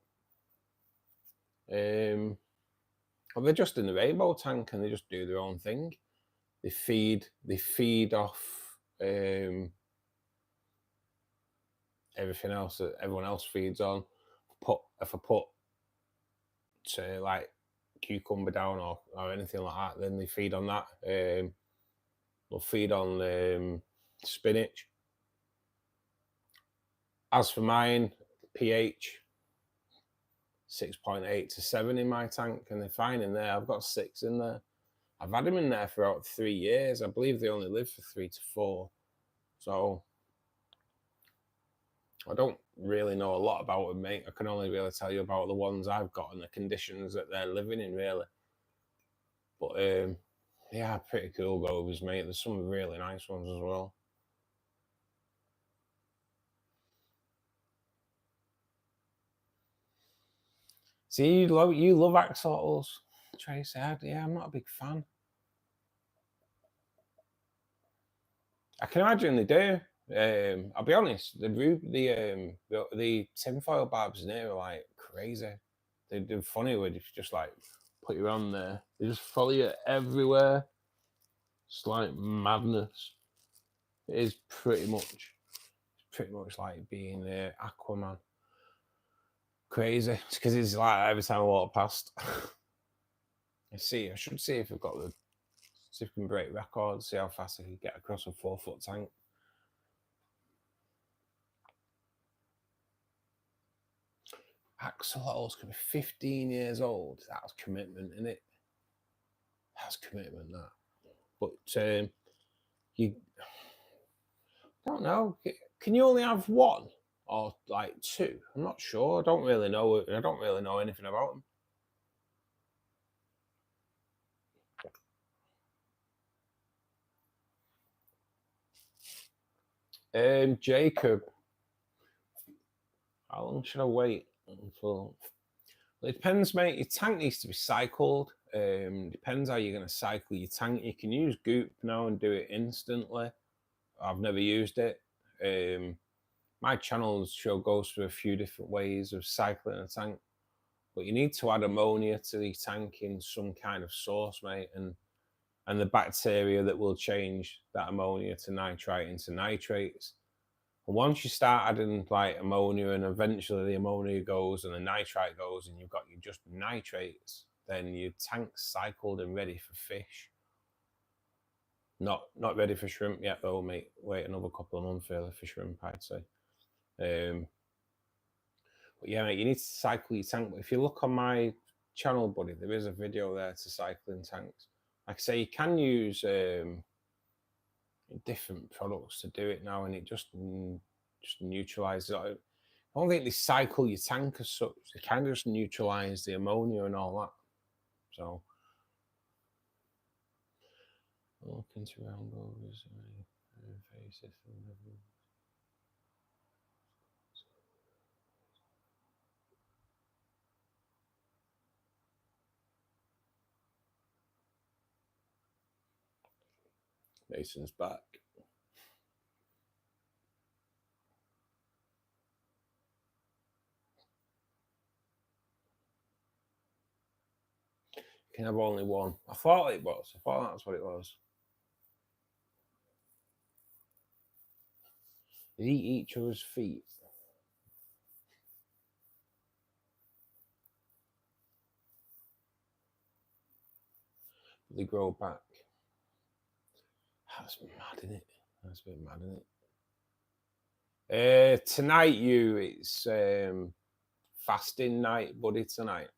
Well, they're just in the rainbow tank and they just do their own thing. They feed off everything else that everyone else feeds on. If I put say like cucumber down or anything like that, then they feed on that. They'll feed on spinach. As for mine, pH 6.8 to 7 in my tank, and they're fine in there. I've got 6 in there. I've had them in there for about 3 years. I believe they only live for 3 to 4. So I don't really know a lot about them, mate. I can only really tell you about the ones I've got and the conditions that they're living in, really. But yeah, pretty cool gobies, mate. There's some really nice ones as well. See, you love axolotls, Tracy. Yeah, I'm not a big fan. I can imagine they do. I'll be honest. The tinfoil barbs in here are like crazy. They're funny when you just like put your hand there. They just follow you everywhere. It's like madness. It is pretty much like being Aquaman. Crazy. It's because it's like every time I walk past. I should see if we've got see if we can break records, see how fast I can get across a 4-foot tank. Axolotls can be 15 years old. That's commitment, isn't it? That's commitment, that. But you don't know. Can you only have one or like 2? I'm not sure. I don't really know anything about them. Jacob, how long should I wait until? Well, it depends, mate. Your tank needs to be cycled. Depends how you're going to cycle your tank. You can use Goop now and do it instantly. I've never used it. My channel show goes through a few different ways of cycling a tank, but you need to add ammonia to the tank in some kind of source, mate, and the bacteria that will change that ammonia to nitrite into nitrates. And once you start adding like ammonia and eventually the ammonia goes and the nitrite goes and you've got your just nitrates, then your tank's cycled and ready for fish. Not ready for shrimp yet though, mate. Wait another couple of months for shrimp, I'd say. But yeah, mate, you need to cycle your tank. But if you look on my channel, buddy, there is a video there to cycling tanks. Like I say, you can use different products to do it now, and it just neutralizes it. I don't think they cycle your tank as such. They kind of just neutralize the ammonia and all that. So look into round overs. Mason's back. You can have only one. I thought it was. I thought that's what it was. They eat each other's feet. They grow back. That's mad, isn't it? That's a bit mad, isn't it? Tonight, it's fasting night, buddy. Tonight,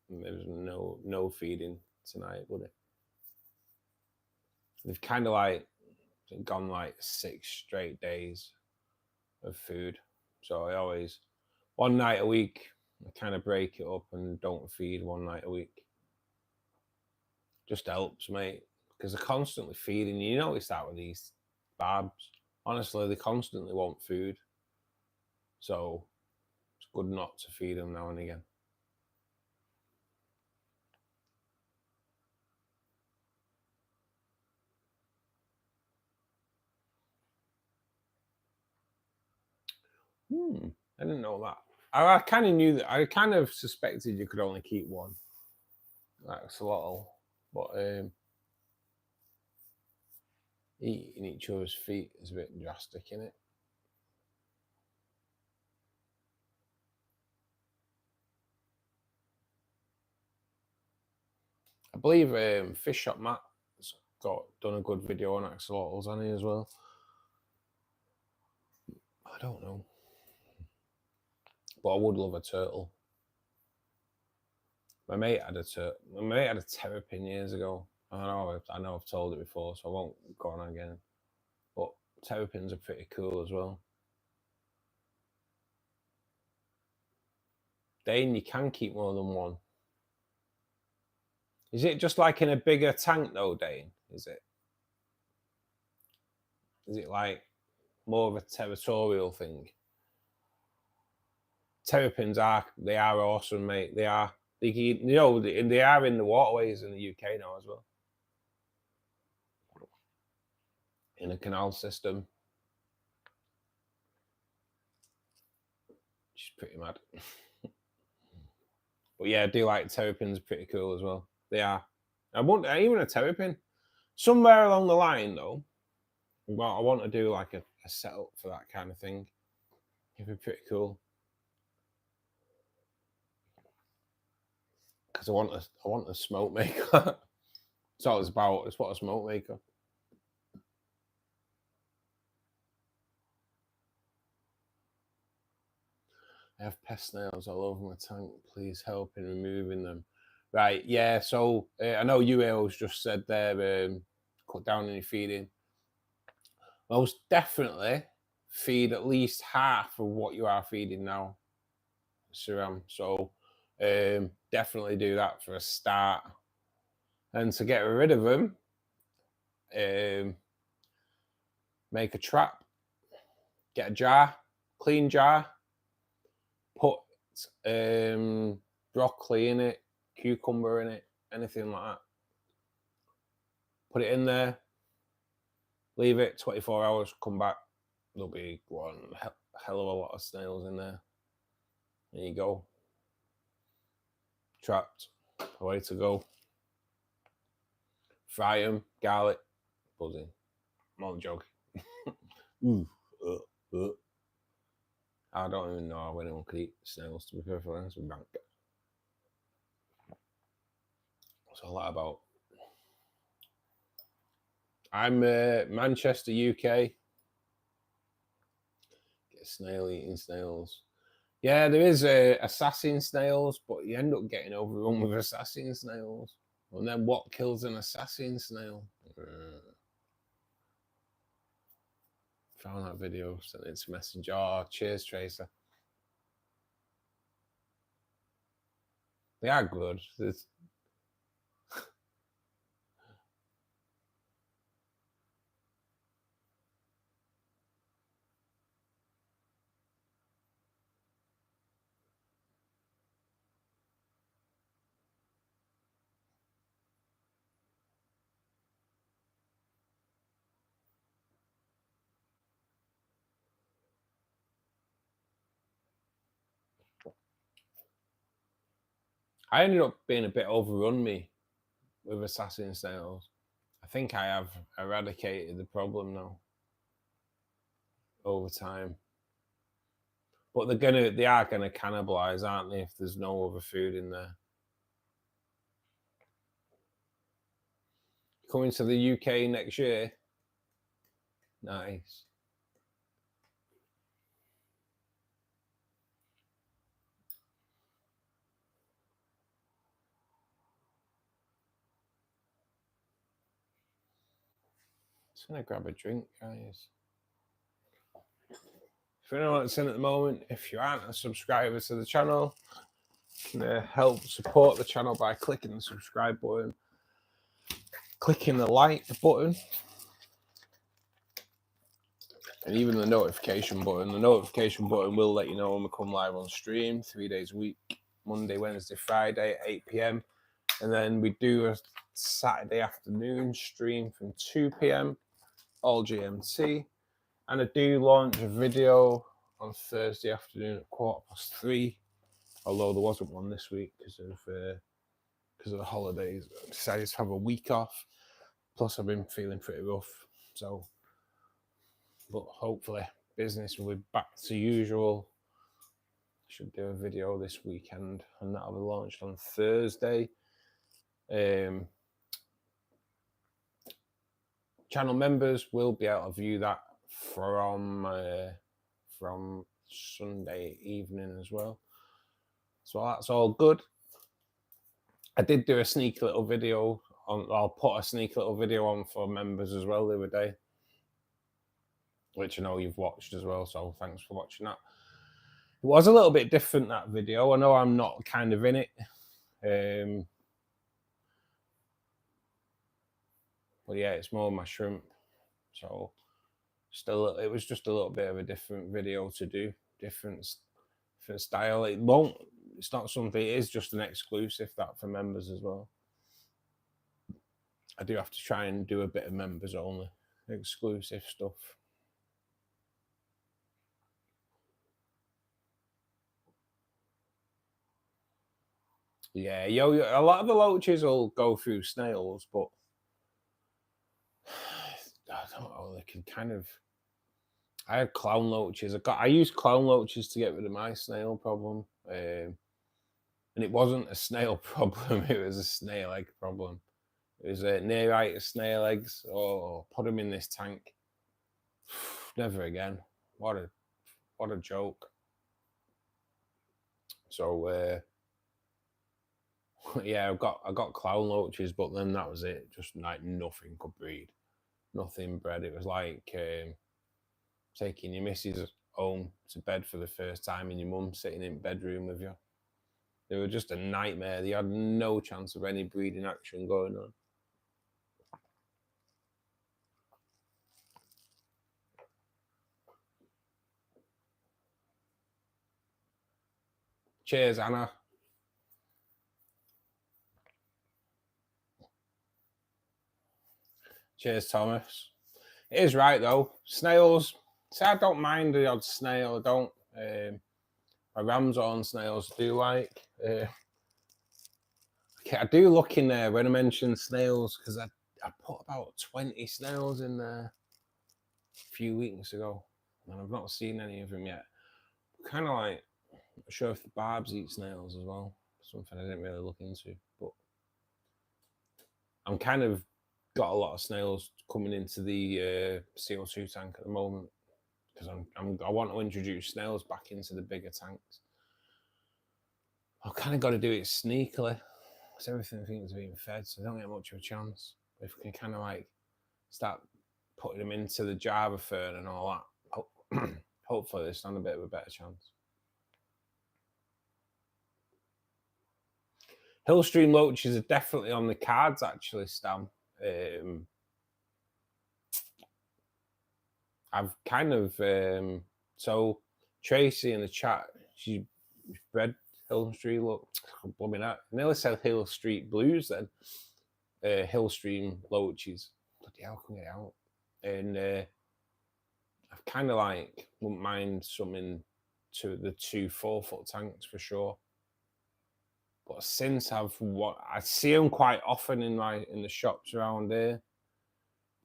there's no feeding tonight, buddy. They've kind of like gone like 6 straight days of food. So I always, one night a week, I kind of break it up and don't feed one night a week. Just helps, mate, because they're constantly feeding. You notice that with these barbs. Honestly, they constantly want food. So it's good not to feed them now and again. I didn't know that. I kind of knew that. I kind of suspected you could only keep one axolotl, but eating each other's feet is a bit drastic, isn't it? I believe Fish Shop Matt's done a good video on axolotls on here as well. I don't know, but I would love a turtle. My mate had a terrapin years ago. I know I've told it before, so I won't go on again. But terrapins are pretty cool as well. Dane, you can keep more than one. Is it just like in a bigger tank though, Dane? Is it like more of a territorial thing? Terrapins are awesome, mate. They are. They are in the waterways in the UK now as well. In a canal system. Which is pretty mad. But yeah, I do like terrapins are pretty cool as well. They are. I want even a terrapin. Somewhere along the line though, well, I want to do like a setup for that kind of thing. It'd be pretty cool. Because I want a smoke maker. That's all it's about. It's what a smoke maker. I have pest snails all over my tank. Please help in removing them. Right, yeah. So I know UAO's just said there, cut down on your feeding. Most definitely feed at least half of what you are feeding now, Suram. So definitely do that for a start. And to get rid of them, make a trap, get a jar, clean jar, put broccoli in it, cucumber in it, anything like that. Put it in there, leave it 24 hours, come back. There'll be one hell of a lot of snails in there. There you go. Trapped, away to go. Fry them, garlic, buzzing. I'm only joking. I don't even know how anyone could eat snails, to be perfectly honest with you. What's all that about? I'm Manchester, UK. Get a snail eating snails. Yeah, there is assassin snails, but you end up getting overrun with assassin snails. And then what kills an assassin snail? Found that video, sent it to Messenger. Oh, cheers, Tracer. They are good. I ended up being a bit overrun with assassin snails. I think I have eradicated the problem now over time. But they are gonna cannibalize, aren't they, if there's no other food in there. Coming to the UK next year. Nice. Just gonna grab a drink, guys. If you know what's in at the moment, if you aren't a subscriber to the channel, you can help support the channel by clicking the subscribe button, clicking the like button, and even the notification button. The notification button will let you know when we come live on stream 3 days a week, Monday, Wednesday, Friday at 8 p.m. And then we do a Saturday afternoon stream from 2 p.m, all GMT. And I do launch a video on Thursday afternoon at 3:15, although there wasn't one this week because of the holidays. I decided to have a week off. Plus, I've been feeling pretty rough. So, but hopefully, business will be back to usual. I should do a video this weekend, and that'll be launched on Thursday. Channel members will be able to view that from Sunday evening as well. So that's all good. I did do a sneaky little video on, I'll put a sneaky little video on for members as well the other day, which I know you've watched as well, so thanks for watching that. It was a little bit different, that video. I know I'm not kind of in it. But yeah, it's more my shrimp. So still, it was just a little bit of a different video to do, different style. It's not something, it is just an exclusive that for members as well. I do have to try and do a bit of members only, exclusive stuff. Yeah, a lot of the loaches will go through snails, but I don't know, they can kind of, I had clown loaches. I used clown loaches to get rid of my snail problem. And it wasn't a snail problem, it was a snail egg problem. It was a nearitis snail eggs. Oh, put them in this tank. Never again. What a joke. So yeah, I got clown loaches, but then that was it. Just like nothing could breed. Nothing bred. It was like taking your missus home to bed for the first time and your mum sitting in bedroom with you. They were just a nightmare. They had no chance of any breeding action going on. Cheers, Anna. Cheers, Thomas. It is right though. Snails. See, I don't mind the odd snail. I don't. My Ramshorn snails do like. Okay, I do look in there when I mention snails because I put about 20 snails in there a few weeks ago, and I've not seen any of them yet. Kind of like, I'm not sure if the barbs eat snails as well. Something I didn't really look into, but I'm kind of got a lot of snails coming into the CO2 tank at the moment because I want to introduce snails back into the bigger tanks. I've kind of got to do it sneakily because everything is being fed, so I don't get much of a chance. But if we can kind of like start putting them into the Java fern and all that, hopefully they stand a bit of a better chance. Hillstream loaches are definitely on the cards, actually, Stam. I've kind of so Tracy in the chat, she bred Hill Street. Look, blooming out. I nearly said Hill Street Blues then. Hillstream loaches. Bloody hell, can get out. And I've kind of like wouldn't mind something to the 2 4-foot tanks for sure. But since I see them quite often in the shops around here.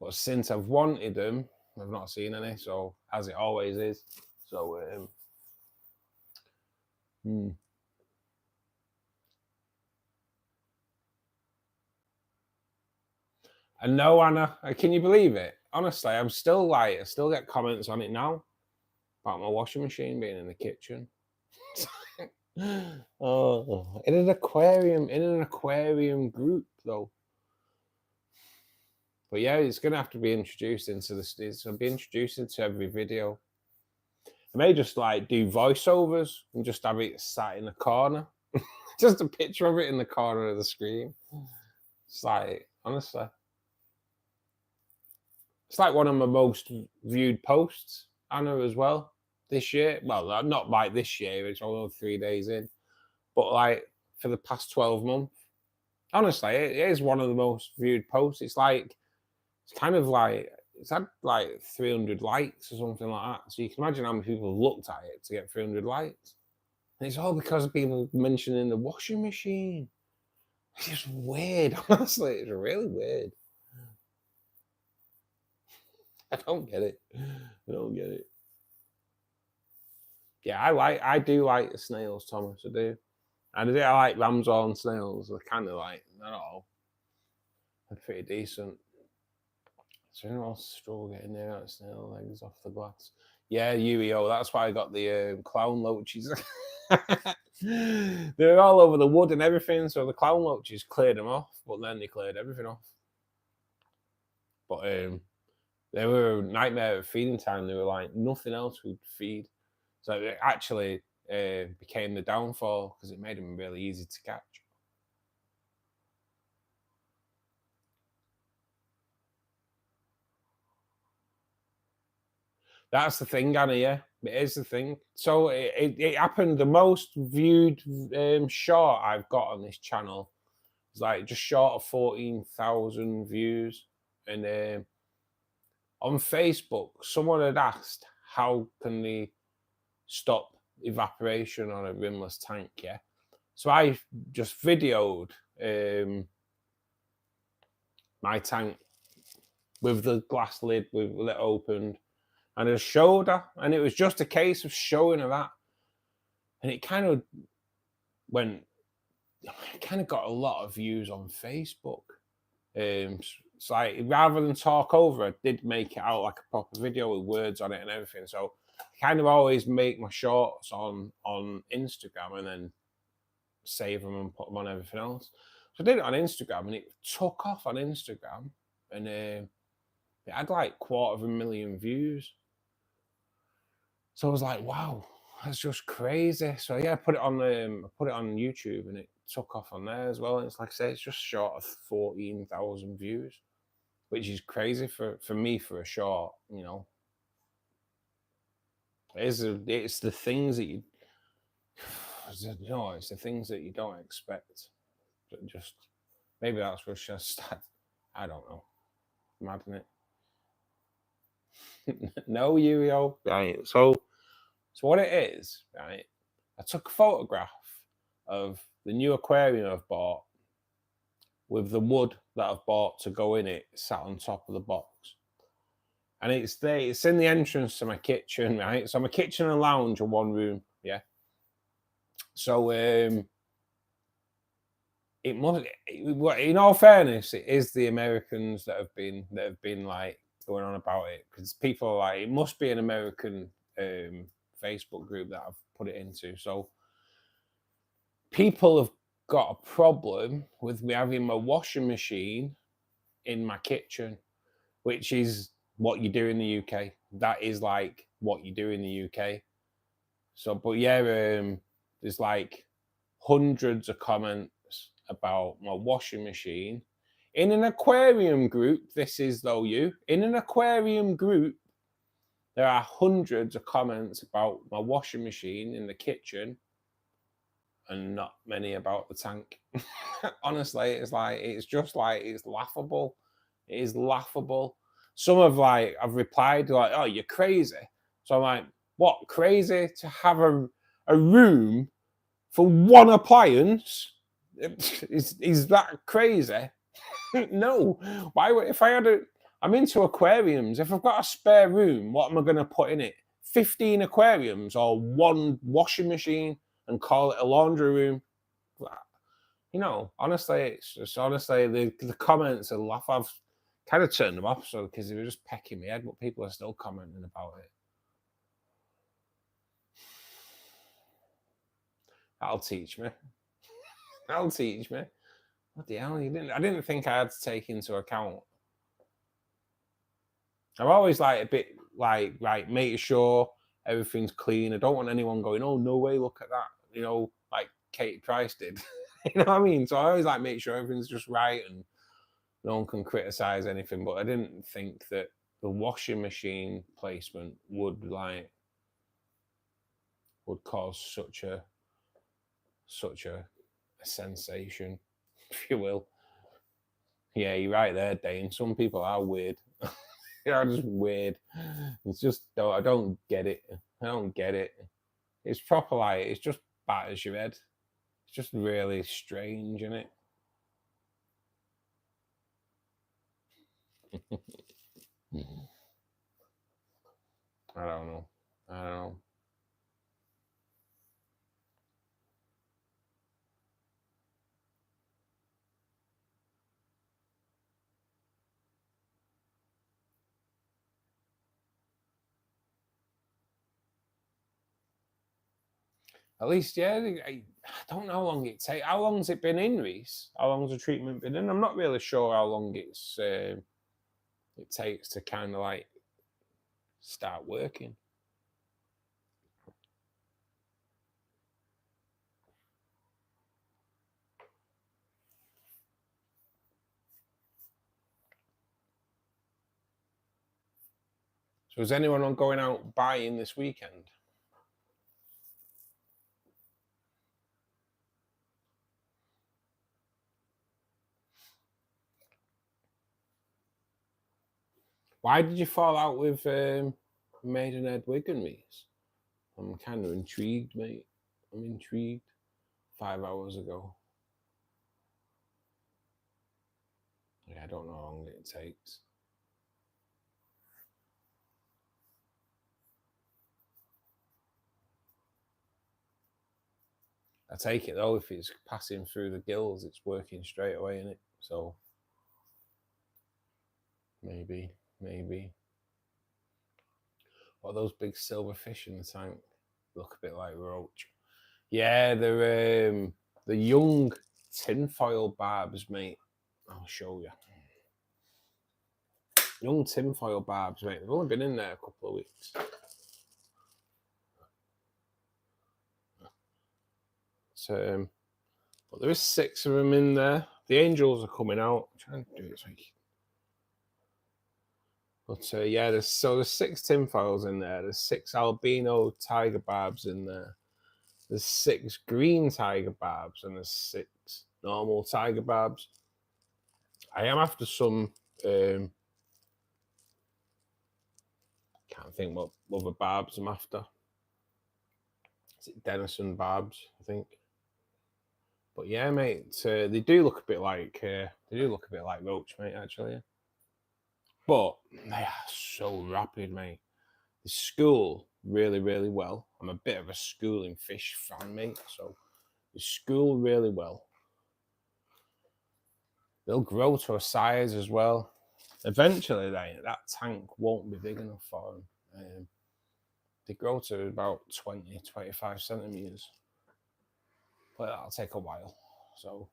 But since I've wanted them, I've not seen any. So as it always is. So And no, Anna, can you believe it? Honestly, I still get comments on it now about my washing machine being in the kitchen. Oh, in an aquarium group though. But yeah, it's going to have to be introduced into this. It's going to be introduced into every video. I may just like do voiceovers and just have it sat in the corner. Just a picture of it in the corner of the screen. It's like, honestly, it's like one of my most viewed posts, Anna, as well, this year. Well, not like this year, it's only 3 days in, but like for the past 12 months. Honestly, it is one of the most viewed posts. It's like, it's kind of like, it's had like 300 likes or something like that. So you can imagine how many people have looked at it to get 300 likes. And it's all because of people mentioning the washing machine. It's just weird, honestly. It's really weird. I don't get it. I don't get it. Yeah, I do like the snails, Thomas. I do. And I like ramshorn snails. They're kind of like, not all. They're pretty decent. So anyone else struggle getting there out snail legs off the glass? Yeah, UEO. That's why I got the clown loaches. They're all over the wood and everything. So the clown loaches cleared them off, but then they cleared everything off. But they were a nightmare at feeding time. They were like nothing else would feed. So it actually became the downfall because it made them really easy to catch. That's the thing, Anna, yeah. It is the thing. So it happened, the most viewed short I've got on this channel is like just short of 14,000 views. And on Facebook, someone had asked, how can they stop evaporation on a rimless tank, yeah? So I just videoed my tank with the glass lid with it opened, and I showed her, and it was just a case of showing her that, and it kind of went, it kind of got a lot of views on Facebook. It's like, rather than talk over, I did make it out like a proper video with words on it and everything. So I kind of always make my shorts on Instagram and then save them and put them on everything else. So I did it on Instagram, and it took off on Instagram, and it had like 250,000 views. So I was like, wow, that's just crazy. So yeah, I put it on YouTube, and it took off on there as well. And it's like I say, it's just short of 14,000 views, which is crazy for me for a short, you know. It's the things that you no, it's the things that you don't expect. But just maybe that's where she'll start. I don't know. Imagine it. No, Yu-Gi-Oh! Right. So what it is, right? I took a photograph of the new aquarium I've bought with the wood that I've bought to go in it sat on top of the box. And it's there, it's in the entrance to my kitchen, right? So my kitchen and lounge are one room, yeah. So it must, in all fairness, it is the Americans that have been like going on about it, because people are like, it must be an American Facebook group that I've put it into. So people have got a problem with me having my washing machine in my kitchen, which is what you do in the UK. That is like what you do in the UK. So, but yeah, there's like hundreds of comments about my washing machine in an aquarium group. This is though you in an aquarium group. There are hundreds of comments about my washing machine in the kitchen, and not many about the tank. Honestly, it's just like, it's laughable. It is laughable. Some of like, I've replied like, oh, you're crazy. So I'm like, what, crazy to have a room for one appliance? Is that crazy? No. Why would, if I had a, I'm into aquariums. If I've got a spare room, what am I going to put in it? 15 aquariums or one washing machine and call it a laundry room? You know, honestly, it's just, honestly, the comments are laugh. I've kind of turned them off, so, because they were just pecking my head, but people are still commenting about it. That'll teach me. That'll teach me. What the hell? I didn't think I had to take into account I'm always like a bit like making sure everything's clean. I don't want anyone going, oh no way, look at that, you know, like Katie Price did. You know what I mean? So I always like make sure everything's just right and no one can criticize anything. But I didn't think that the washing machine placement would cause such a sensation, if you will. Yeah, you're right there, Dane. Some people are weird. They're just weird. It's just I don't get it. I don't get it. It's proper like it's just batters your head. It's just really strange, isn't it? I don't know. I don't know. At least, yeah. I don't know how long it takes. How long's it been in, Reese? How long's the treatment been in? I'm not really sure how long it takes to kind of like start working. So is anyone going out buying this weekend? Why did you fall out with Maidenhead Wigan, Reese? I'm kind of intrigued, mate. I'm intrigued. 5 hours ago. Yeah, I don't know how long it takes. I take it though, if it's passing through the gills, it's working straight away, isn't it? So maybe. What are those big silver fish in the tank? Look a bit like roach. Yeah, they're the young tinfoil barbs, mate. I'll show you. Young tinfoil barbs, mate. They've only been in there a couple of weeks. But there is 6 of them in there. The angels are coming out. I'm trying to do it so but yeah, there's 6 tinfoils in there. There's 6 albino tiger barbs in there. There's 6 green tiger barbs and there's 6 normal tiger barbs. I am after some. Can't think what other barbs I'm after. Is it Denison barbs? I think. But yeah, mate, they do look a bit like roach, mate. Actually, but they are so rapid, mate. They school really, really well. I'm a bit of a schooling fish fan, mate. So they school really well. They'll grow to a size as well. Eventually, that tank won't be big enough for them. They grow to about 20, 25 centimeters. But that'll take a while. So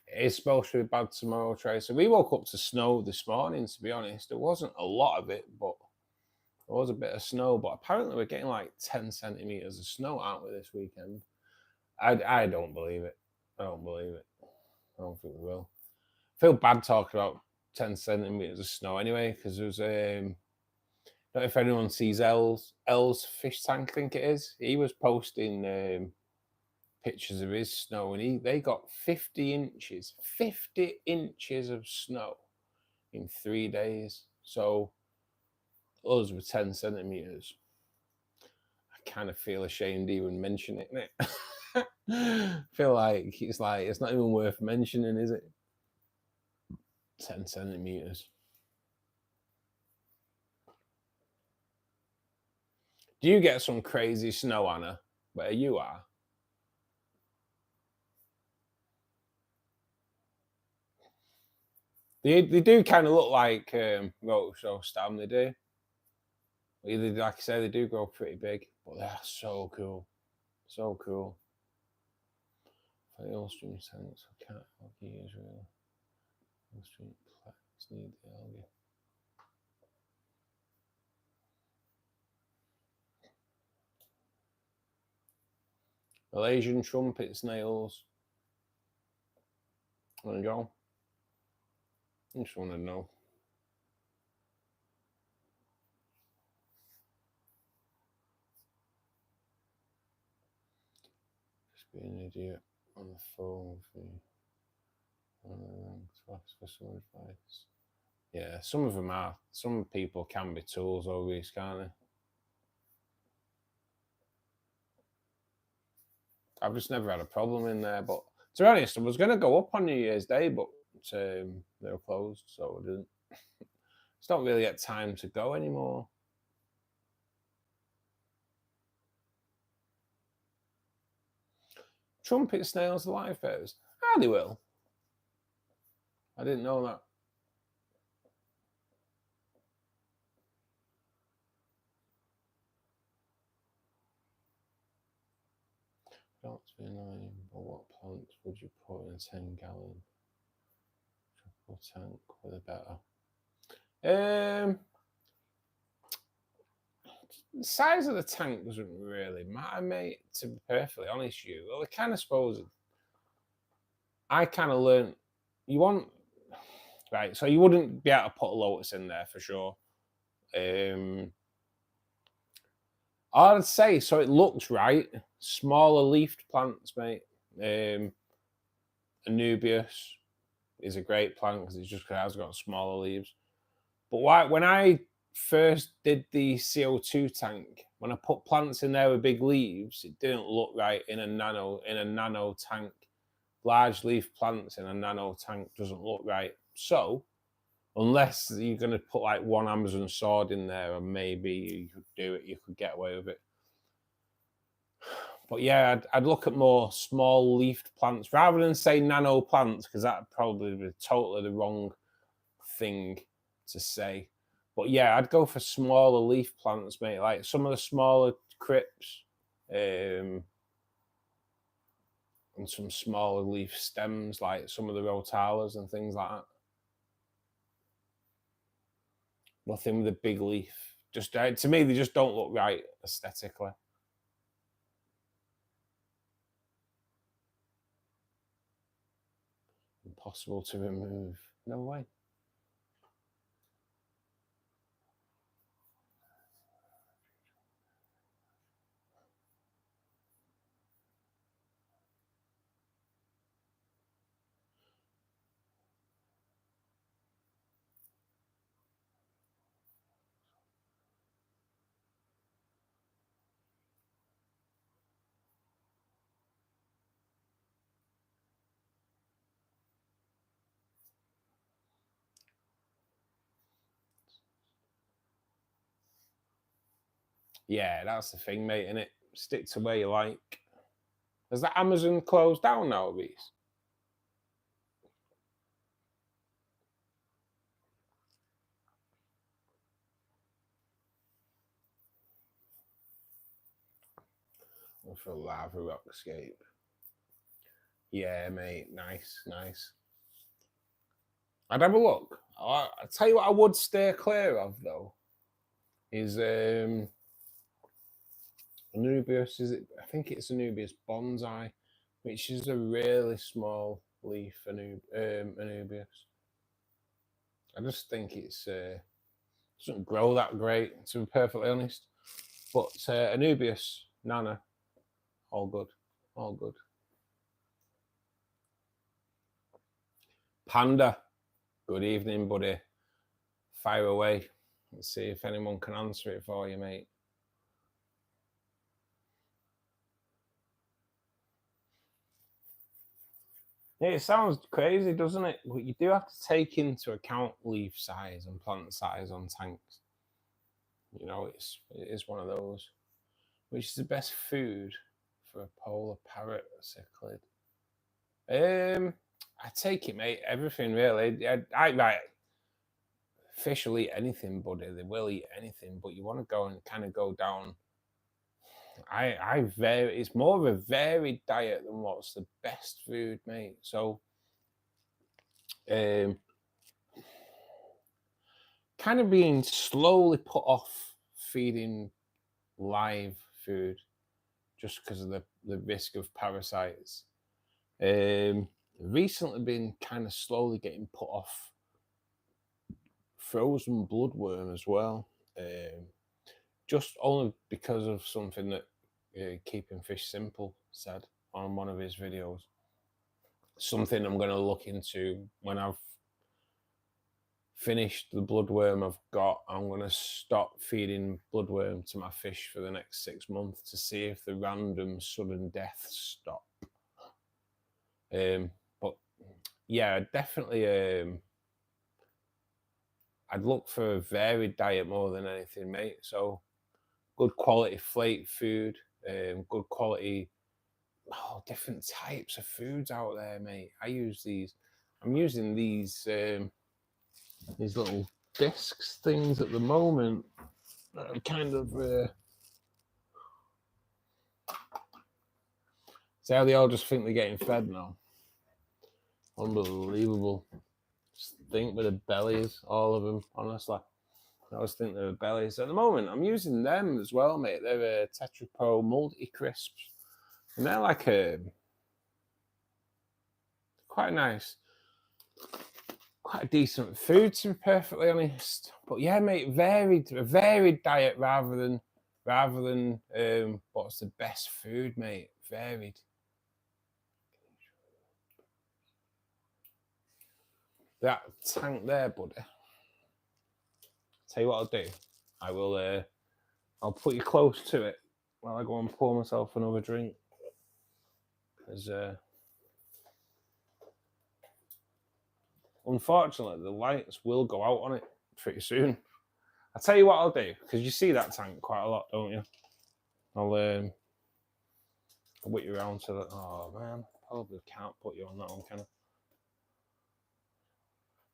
it's supposed to be bad tomorrow, Tracy. We woke up to snow this morning, to be honest. There wasn't a lot of it, but there was a bit of snow. But apparently we're getting like 10 centimeters of snow, aren't we, this weekend? I don't believe it. I don't believe it. I don't think we will. I feel bad talking about 10 centimeters of snow anyway, because there's I don't know if anyone sees L's fish tank, I think it is. He was posting pictures of his snow, and they got 50 inches of snow in 3 days. So us with 10 centimeters. I kind of feel ashamed even mentioning it. I feel like it's not even worth mentioning, is it? 10 centimeters. Do you get some crazy snow, Anna, where you are? They do kind of look like roto stem. They do. Like I say, they do grow pretty big, but they're so cool. So cool. For the Austrian tanks, I can't algae Israel. Austrian plants need the algae. Malaysian trumpet snails. There you go. I just want to know. Just being an idiot on the phone with me. To ask for some advice. Yeah, some of them are. Some people can be tools, always, can't they? I've just never had a problem in there. But to be honest, I was going to go up on New Year's Day, but they were closed, so I didn't. It's not really at time to go anymore. Trumpet snails, the live bears. Ah, they will. I didn't know that. Not to be annoying, but what plants would you put in a 10-gallon triple tank with a betta? The size of the tank doesn't really matter, mate, to be perfectly honest with you. Well, I kind of suppose I kind of learned you want, right, so you wouldn't be able to put a lotus in there for sure. I'd say, so it looks right, smaller leafed plants, mate. Anubias is a great plant because it just has got smaller leaves. But when I first did the CO2 tank, when I put plants in there with big leaves, it didn't look right in a nano tank. Large leaf plants in a nano tank doesn't look right. So unless you're going to put like one Amazon sword in there, and maybe you could do it, you could get away with it. But yeah, I'd look at more small leafed plants rather than say nano plants, because that'd probably be totally the wrong thing to say. But yeah, I'd go for smaller leaf plants, mate, like some of the smaller crypts, and some smaller leaf stems, like some of the rotalas and things like that. Nothing with a big leaf. Just to me, they just don't look right aesthetically. Impossible to remove. No way. Yeah, that's the thing, mate, innit? Stick to where you like. Has that Amazon closed down now, Reese? For a lava rockscape. Yeah, mate. Nice, nice. I'd have a look. I'll tell you what I would steer clear of, though, is Anubias. Is it? I think it's Anubias bonsai, which is a really small leaf Anubias. I just think it's doesn't grow that great, to be perfectly honest. But Anubias Nana, all good, all good. Panda, good evening, buddy. Fire away. Let's see if anyone can answer it for you, mate. It sounds crazy, doesn't it? But you do have to take into account leaf size and plant size on tanks. You know, it is one of those. Which is the best food for a polar parrot cichlid? I take it, mate. Everything really. I like fish will eat anything, buddy. They will eat anything, but you want to go and kind of go down. It's more of a varied diet than what's the best food, mate. So, kind of being slowly put off feeding live food just because of the risk of parasites. Recently been kind of slowly getting put off frozen bloodworm as well, just only because of something that Keeping Fish Simple said on one of his videos. Something I'm going to look into when I've finished the bloodworm I've got. I'm going to stop feeding bloodworm to my fish for the next 6 months to see if the random sudden deaths stop. But yeah, definitely I'd look for a varied diet more than anything, mate. So good quality flake food, good quality, different types of foods out there, mate. I'm using these little discs things at the moment that are kind of see how they all just think they're getting fed now. Unbelievable. Just think with the bellies, all of them, honestly. I always think they're bellies. At the moment, I'm using them as well, mate. They're Tetra Pro Multi Crisps. And they're like quite nice, quite a decent food, to be perfectly honest. But yeah, mate, a varied diet rather than what's the best food, mate. Varied. That tank there, buddy. Tell you what I'll do. I will. I'll put you close to it while I go and pour myself another drink. Because unfortunately, the lights will go out on it pretty soon. I'll tell you what I'll do, because you see that tank quite a lot, don't you? I'll whip you around to the. Oh man, probably can't put you on that one, can I?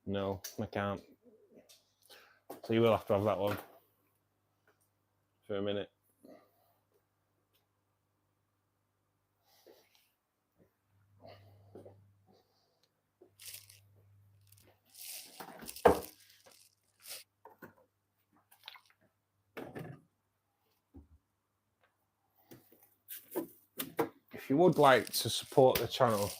No, I can't. So you will have to have that one for a minute. If you would like to support the channel,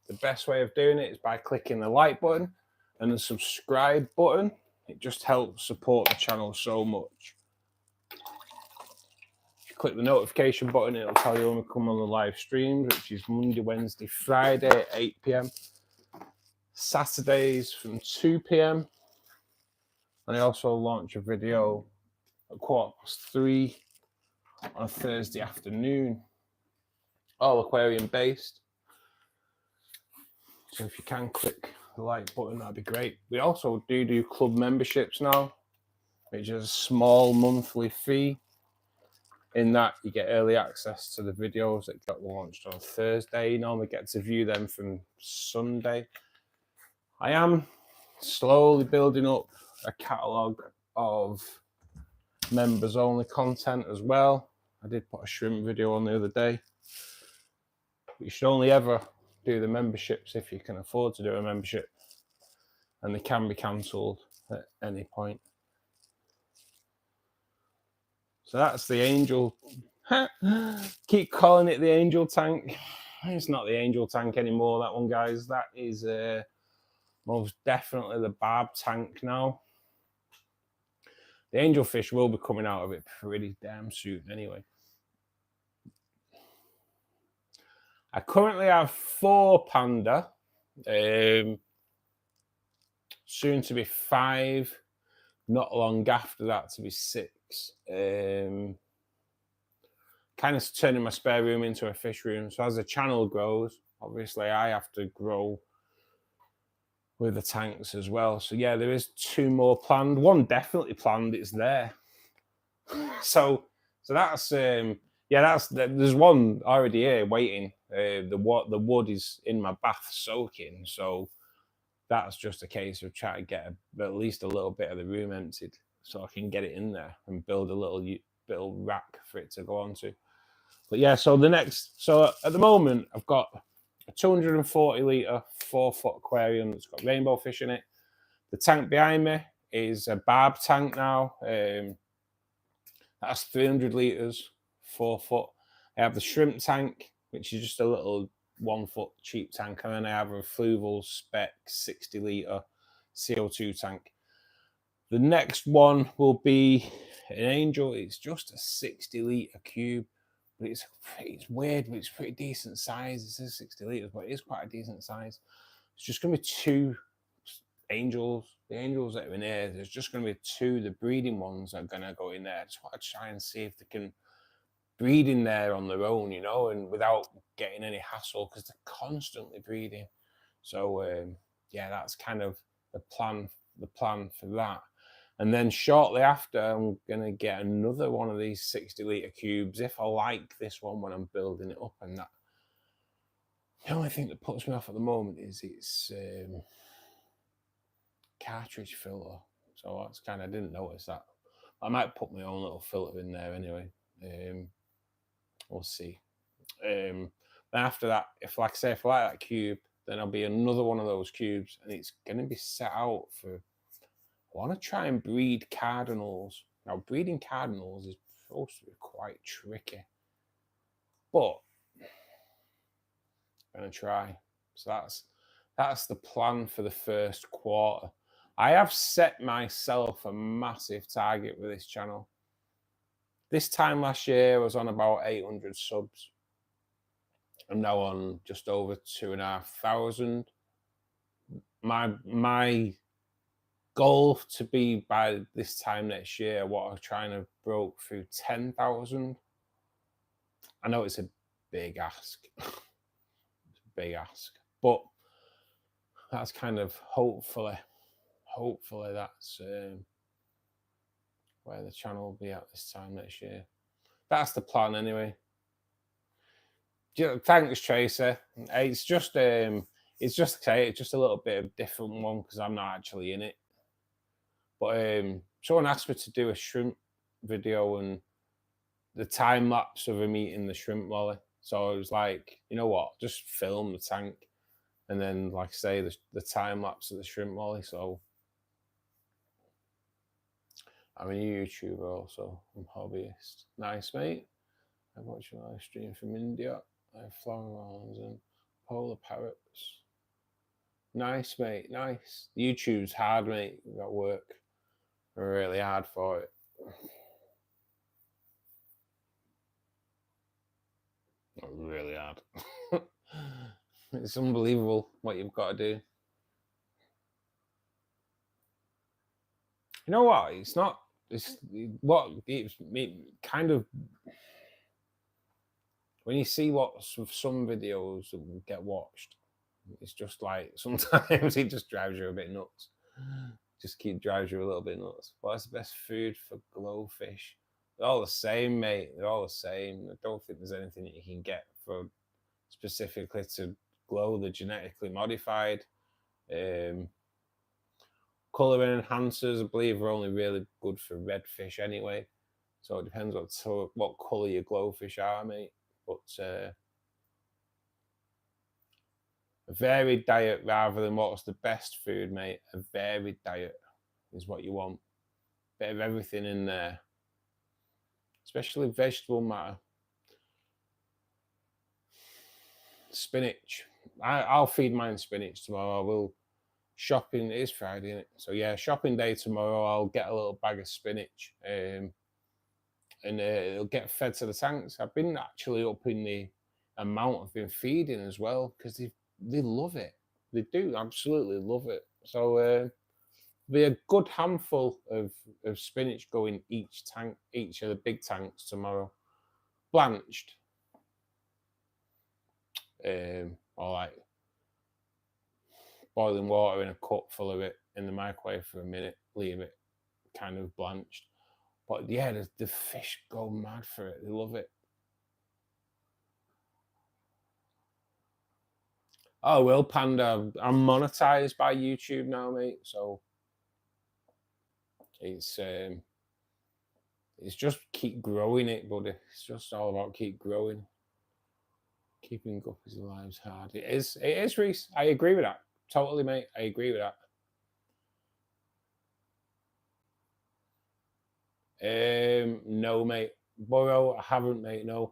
the best way of doing it is by clicking the like button and the subscribe button. It just helps support the channel so much. If you click the notification button, it'll tell you when we come on the live streams, which is Monday, Wednesday, Friday at 8 PM, Saturdays from 2 PM, and I also launch a video at 3:15 on a Thursday afternoon, all aquarium based. So if you can click the like button, that'd be great. We also do club memberships now, which is a small monthly fee. In that, you get early access to the videos that get launched on Thursday. You normally get to view them from Sunday. I am slowly building up a catalogue of members only content as well. I did put a shrimp video on the other day. But you should only ever do the memberships if you can afford to do a membership, and they can be cancelled at any point. So that's the angel. Keep calling it the angel tank. It's not the angel tank anymore, that one, guys. That is most definitely the barb tank now. The angelfish will be coming out of it pretty damn soon anyway. I currently have 4 panda, soon to be 5, not long after that to be 6. Kind of turning my spare room into a fish room. So as the channel grows, obviously I have to grow with the tanks as well. So yeah, there is 2 more planned. One definitely planned, it's there. So that's yeah, there's one already here waiting. The wood is in my bath soaking, so that's just a case of trying to get at least a little bit of the room emptied so I can get it in there and build a little rack for it to go onto. But yeah, so at the moment I've got a 240 litre 4-foot aquarium that's got rainbow fish in it. The tank behind me is a barb tank now. That's 300 litres, 4-foot. I have the shrimp tank, which is just a little 1-foot cheap tank, and then I have a Fluval spec 60 litre CO2 tank. The next one will be an Angel. It's just a 60 litre cube, but it's weird, but it's pretty decent size. It says 60 litres, but it is quite a decent size. It's just going to be 2 Angels. The Angels that are in here, there's just going to be 2. The breeding ones that are going to go in there. I just want to try and see if they can breed in there on their own, you know, and without getting any hassle, because they're constantly breeding. So yeah, that's kind of the plan for that. And then shortly after, I'm gonna get another one of these 60 litre cubes if I like this one when I'm building it up. And that, the only thing that puts me off at the moment is its cartridge filter. So that's kind of, I didn't notice that. I might put my own little filter in there anyway. We'll see. Then after that, if I like that cube, then I'll be another one of those cubes, and it's going to be set out for. I want to try and breed cardinals. Now, breeding cardinals is supposed to be quite tricky, but I'm going to try. So that's the plan for the first quarter. I have set myself a massive target with this channel. This time last year, I was on about 800 subs. I'm now on just over 2,500. My goal to be by this time next year, what I'm trying to broke through 10,000. I know it's a big ask. It's a big ask, but that's kind of hopefully that's where the channel will be at this time next year. That's the plan anyway. Thanks, Tracer. It's just a little bit of different one because I'm not actually in it. But someone asked me to do a shrimp video and the time lapse of him eating the shrimp lolly. So I was like, you know what, just film the tank and then, like I say, the time lapse of the shrimp lolly. So I'm a YouTuber also. I'm a hobbyist. Nice, mate. I watch a live stream from India. I have flower islands and polar parrots. Nice, mate. Nice. YouTube's hard, mate. You've got to work really hard for it. Not really hard. It's unbelievable what you've got to do. You know what? It's not. It's kind of. When you see what some videos that get watched, it's just like sometimes it just drives you a bit nuts. Just drives you a little bit nuts. What's the best food for glowfish? They're all the same, mate. They're all the same. I don't think there's anything that you can get for specifically to glow the genetically modified. Colouring enhancers, I believe, are only really good for redfish anyway. So it depends what colour your glowfish are, mate. But a varied diet rather than what's the best food, mate. A varied diet is what you want. Bit of everything in there, especially vegetable matter. Spinach. I'll feed mine spinach tomorrow. I will. Shopping, it is Friday, isn't it? So yeah, shopping day tomorrow. I'll get a little bag of spinach, and it'll get fed to the tanks. I've been actually upping the amount I've been feeding as well because they love it. They do absolutely love it. So be a good handful of spinach going each of the big tanks tomorrow, blanched. Or like boiling water in a cup full of it in the microwave for a minute, leave it kind of blanched. But yeah, the fish go mad for it. They love it. Oh, well, Panda, I'm monetized by YouTube now, mate. So it's just keep growing it, buddy. It's just all about keep growing. Keeping guppies alive is hard. It is, Reese. I agree with that. Totally, mate. I agree with that. No, mate. Burrow, I haven't, mate. No.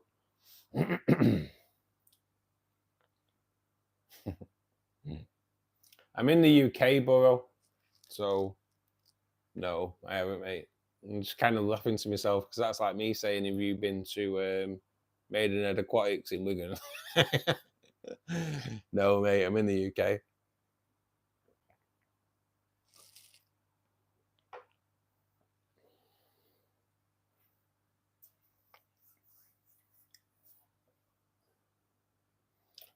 I'm in the UK, Burrow. So no, I haven't, mate. I'm just kind of laughing to myself because that's like me saying, "Have you been to Maidenhead Aquatics in Wigan?" No, mate. I'm in the UK.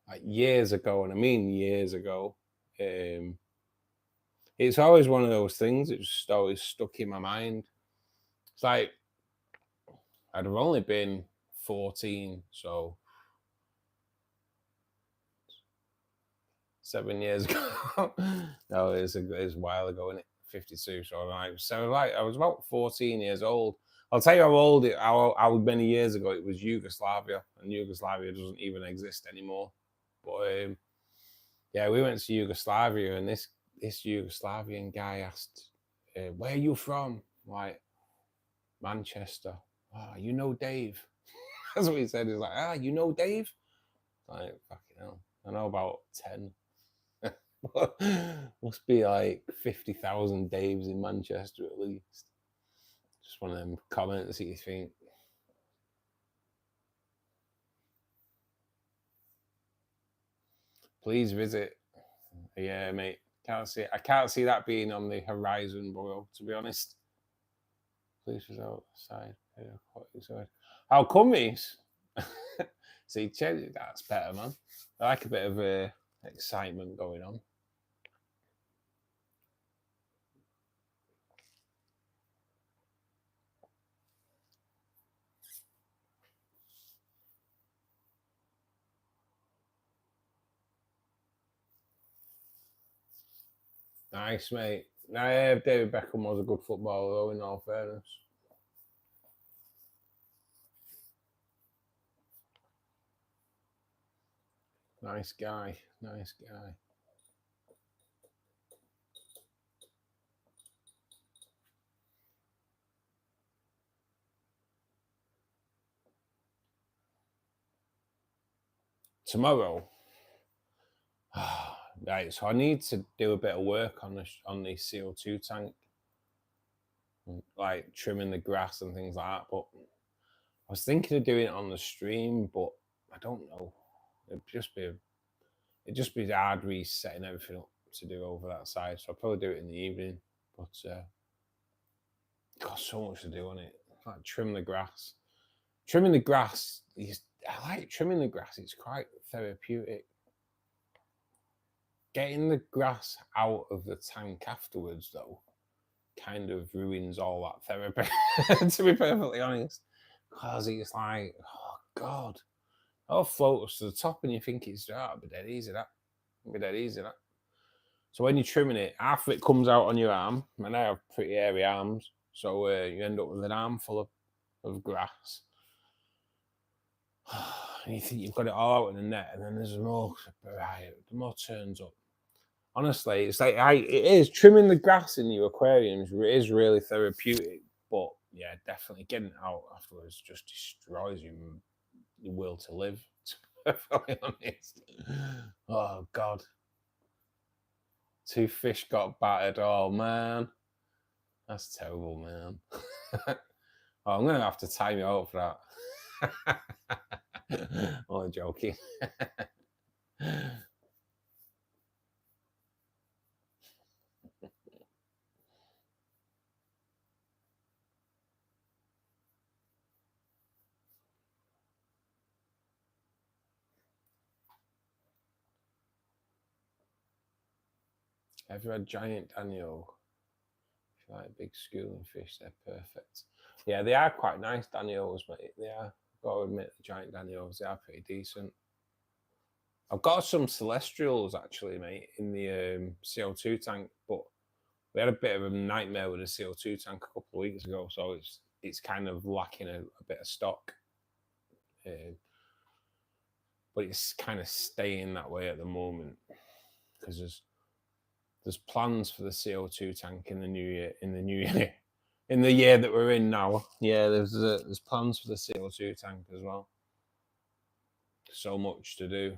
Like years ago, and I mean years ago. It's always one of those things that just always stuck in my mind. It's like I'd have only been 14, so 7 years ago. No, it's a while ago, isn't it? 52. So I was about 14 years old. I'll tell you how old how many years ago it was Yugoslavia, and Yugoslavia doesn't even exist anymore. But yeah, we went to Yugoslavia, and this Yugoslavian guy asked, "Where are you from?" Like, Manchester. Ah, you know Dave. That's what he said. He's like, you know Dave? Like, fucking hell. I know about 10. Must be like 50,000 Daves in Manchester at least. Just one of them comments that you think. Please visit. Yeah, mate. I can't see that being on the horizon, bro, to be honest. Please visit outside. How come he's? See, that's better, man. I like a bit of excitement going on. Nice, mate. Now, David Beckham was a good footballer, though, in all fairness. Nice guy. Nice guy. Tomorrow. Right, so I need to do a bit of work on the CO2 tank, like trimming the grass and things like that. But I was thinking of doing it on the stream, but I don't know. It'd just be hard resetting everything up to do over that side. So I'll probably do it in the evening. But got so much to do on it. Like trim the grass. Trimming the grass I like trimming the grass. It's quite therapeutic. Getting the grass out of the tank afterwards, though, kind of ruins all that therapy. To be perfectly honest, because it's like, oh god, all floats to the top, and you think it's be dead easy that, be dead easy that. So when you're trimming it, half of it comes out on your arm, and I have pretty hairy arms, so you end up with an armful of grass. And you think you've got it all out in the net, and then there's more variety, the more turns up. Honestly, it's like it is trimming the grass in your aquariums is really therapeutic, but yeah, definitely getting it out afterwards just destroys your will to live. To be honest, oh god, 2 fish got battered. Oh man, that's terrible, man. Oh, I'm gonna have to time you out for that. Only joking. Have you had giant Daniel? If you like big schooling fish, they're perfect. Yeah, they are quite nice, Daniels, mate. They are. I've got to admit, the giant Daniels, they are pretty decent. I've got some celestials actually, mate, in the CO2 tank, but we had a bit of a nightmare with the CO2 tank a couple of weeks ago, so it's kind of lacking a bit of stock. But it's kind of staying that way at the moment because there's plans for the CO2 tank in the new year. In the year that we're in now, yeah, there's plans for the CO2 tank as well. So much to do.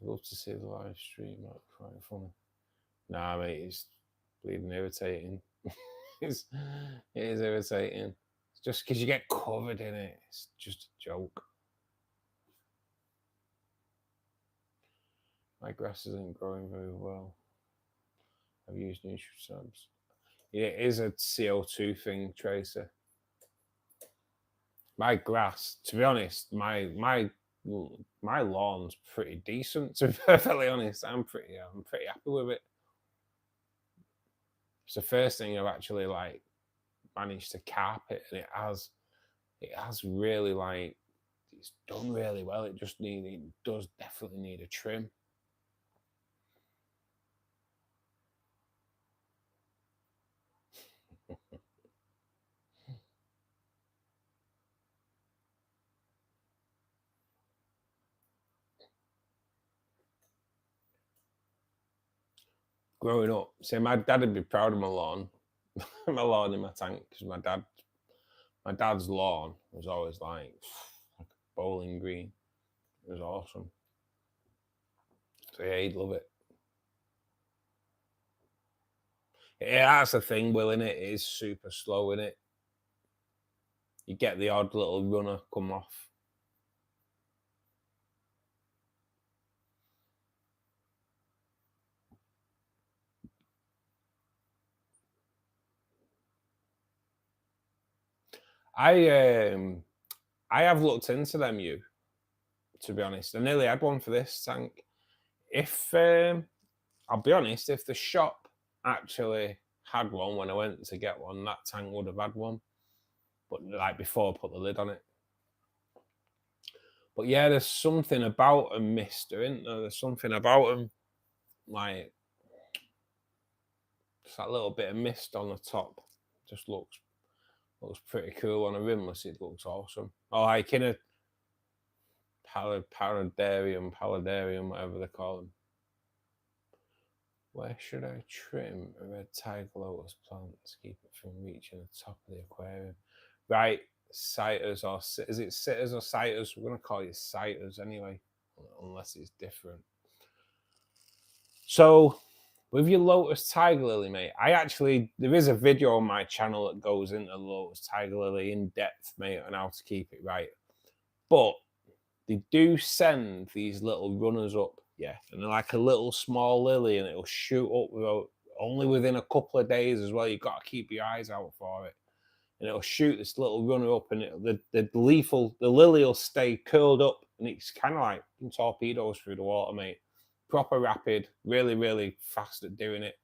I'd love to see the live stream. That'd be quite funny. Nah, mate, it's bleeding irritating. It is irritating. It's just because you get covered in it. It's just a joke. My grass isn't growing very well. I've used NutriSubs. Yeah, it is a CO2 thing, Tracer. My grass, to be honest, my lawn's pretty decent. To be perfectly honest, I'm pretty happy with it. It's the first thing I've actually like managed to carpet, and it has really like it's done really well. It does definitely need a trim. Growing up, see, my dad would be proud of my lawn, my lawn in my tank, because my dad's lawn was always like a bowling green. It was awesome. So yeah, he'd love it. Yeah, that's the thing, Will, innit? It is super slow, innit? You get the odd little runner come off. I have looked into them, to be honest. I nearly had one for this tank. If I'll be honest, if the shop actually had one when I went to get one, that tank would have had one. But like before I put the lid on it. But yeah, there's something about a mister, isn't there? There's something about them, like just that little bit of mist on the top. Just looks pretty cool on a rimless. It looks awesome. Or like in a paludarium, whatever they call them. Where should I trim a red tiger lotus plant to keep it from reaching the top of the aquarium? Right, sighters, or is it sitters or sighters? We're going to call you sighters anyway, unless it's different. So with your lotus tiger lily, mate, there is a video on my channel that goes into lotus tiger lily in depth, mate, on how to keep it right. But they do send these little runners up, yeah, and they're like a little small lily, and it'll shoot up only within a couple of days as well. You've got to keep your eyes out for it, and it'll shoot this little runner up, and the lily will stay curled up, and it's kind of like torpedoes through the water, mate. Proper rapid, really, really fast at doing it.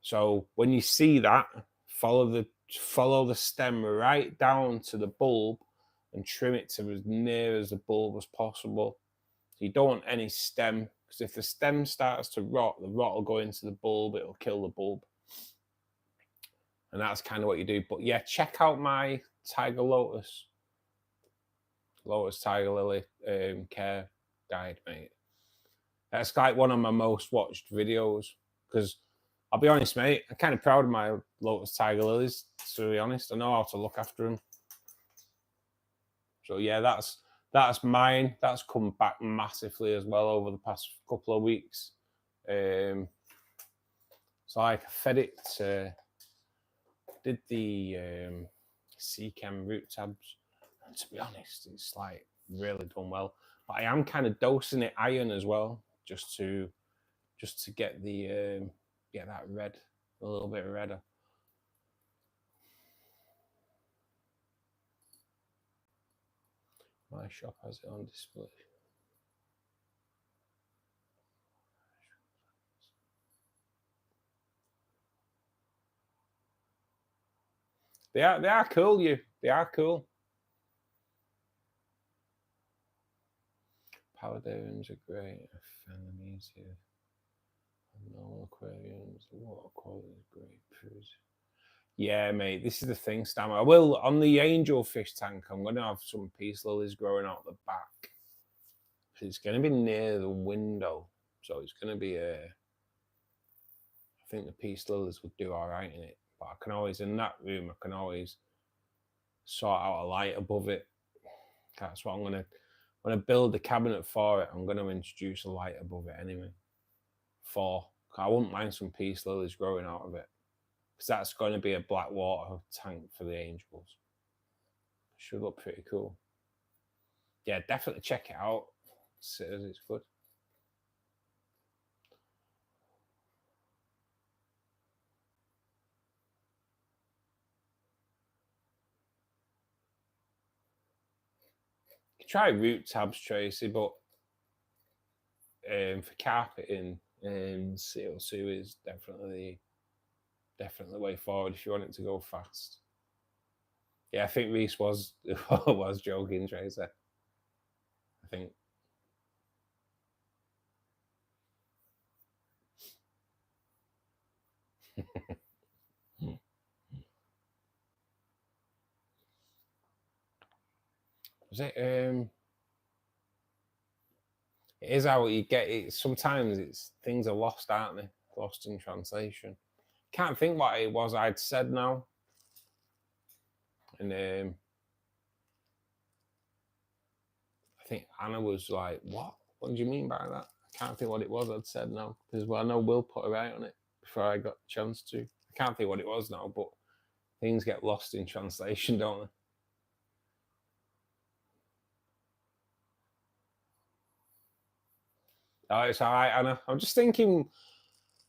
So when you see that, follow the stem right down to the bulb and trim it to as near as the bulb as possible. So you don't want any stem, because if the stem starts to rot, the rot will go into the bulb, it'll kill the bulb. And that's kind of what you do. But yeah, check out my tiger lotus tiger lily care guide, mate. That's like one of my most watched videos, because I'll be honest, mate, I'm kind of proud of my lotus tiger lilies, to be honest. I know how to look after them. So yeah, that's mine. That's come back massively as well over the past couple of weeks. So I fed it, did the C-Chem root tabs, and to be honest, it's like really done well. But I am kind of dosing it iron as well, just to get the get that red, a little bit redder. My shop has it on display. They are cool, they are cool. Paludariums are great. I find them easier. Normal aquariums, the water quality is great. Yeah, mate, this is the thing, Stam. I will, on the angel fish tank, I'm going to have some peace lilies growing out the back. It's going to be near the window, so it's going to be I think the peace lilies would do all right in it, but I can always, in that room, I can always sort out a light above it. That's what I'm going to, when I build the cabinet for it, I'm going to introduce a light above it anyway. I wouldn't mind some peace lilies growing out of it, because that's going to be a black water tank for the angels. Should look pretty cool. Yeah, definitely check it out. It's good. You can try root tabs, Tracy, but for carpeting, CO2 is definitely the way forward if you want it to go fast. Yeah, I think Reese was joking, Tracy. I think. Was it? It is how you get it. Sometimes things are lost, aren't they? Lost in translation. Can't think what it was I'd said now. And I think Anna was like, "What? What do you mean by that?" I can't think what it was I'd said now, because I know Will put a right on it before I got the chance to. I can't think what it was now, but things get lost in translation, don't they? Oh, it's all right, Anna. I'm just thinking,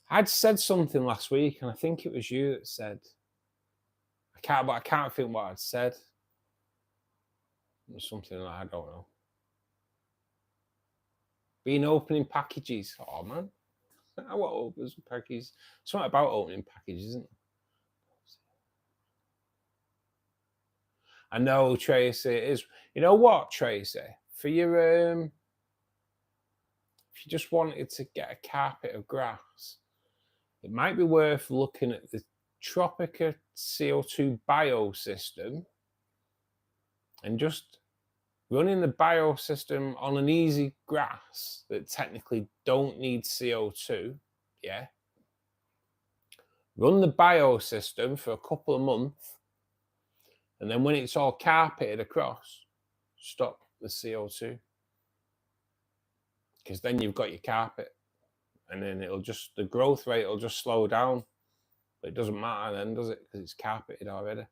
I'd said something last week, and I think it was you that said, I can't think what I'd said. It was something that I don't know. Been opening packages. Oh, man. I want to open some packages. Something about opening packages, isn't it? I know, Tracy. It is. You know what, Tracy? For your if you just wanted to get a carpet of grass, it might be worth looking at the Tropica CO2 biosystem and just running the biosystem on an easy grass that technically don't need CO2. Yeah. Run the biosystem for a couple of months, and then when it's all carpeted across, stop the CO2. Because then you've got your carpet, and then the growth rate will just slow down. But it doesn't matter then, does it? Because it's carpeted already.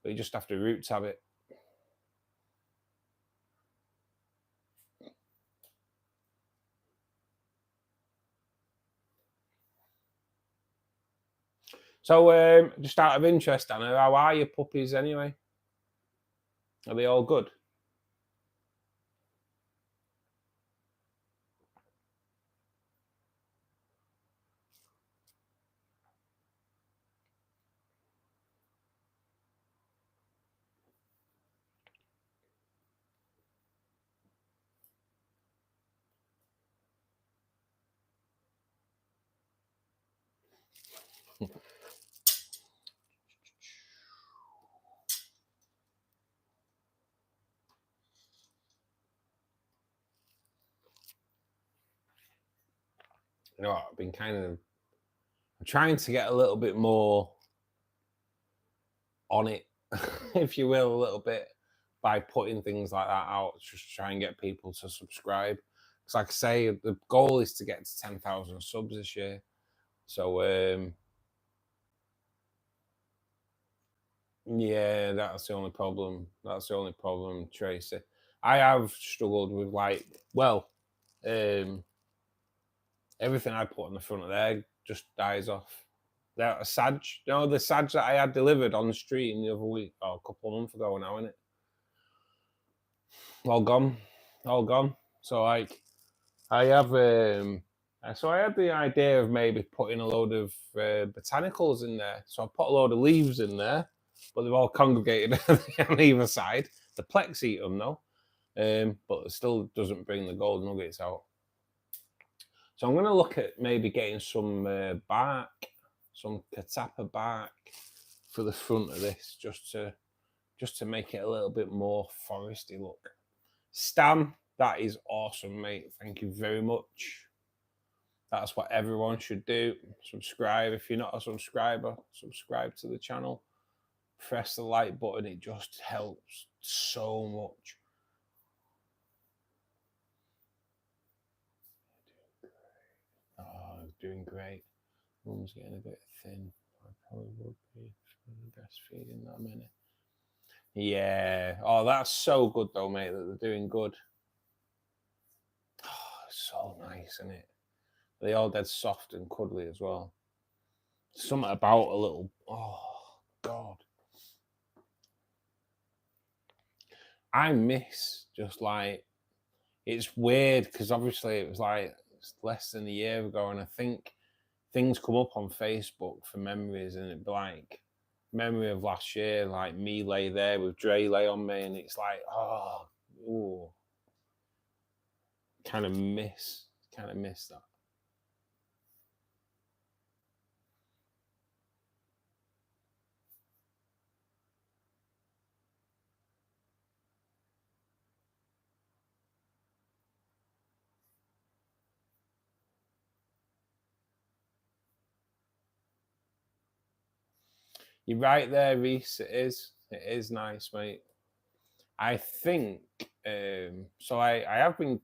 But you just have to root tab it. So, just out of interest, Anna, how are your puppies anyway? Are they all good? You know what, I've been I'm trying to get a little bit more on it, if you will, a little bit, by putting things like that out, just to try and get people to subscribe. Because like I say, the goal is to get to 10,000 subs this year. So yeah, that's the only problem. That's the only problem, Tracy. I have struggled with everything I put on the front of there just dies off. That a Sag, the Sag that I had delivered on the street the other week, or a couple of months ago now, isn't it? All gone. So like, I have so I had the idea of maybe putting a load of botanicals in there. So I put a load of leaves in there, but they've all congregated on either side. The plex eat them though, but it still doesn't bring the gold nuggets out. So I'm going to look at maybe getting some bark, some catappa bark for the front of this, just to make it a little bit more foresty look. Stam, that is awesome, mate. Thank you very much. That's what everyone should do. Subscribe if you're not a subscriber. Subscribe to the channel. Press the like button. It just helps so much. Oh, doing great. Mum's getting a bit thin. I probably would be breastfeeding that many. Yeah. Oh, that's so good though, mate, that they're doing good. Oh, so nice, isn't it? They all dead soft and cuddly as well. Something about a little, oh God. I miss just like, it's weird because obviously it was like less than a year ago, and I think things come up on Facebook for memories, and it'd be like memory of last year, like me lay there with Dre lay on me, and it's like, oh, ooh, kind of miss that. You're right there, Reese. It is nice, mate. I think so. I have been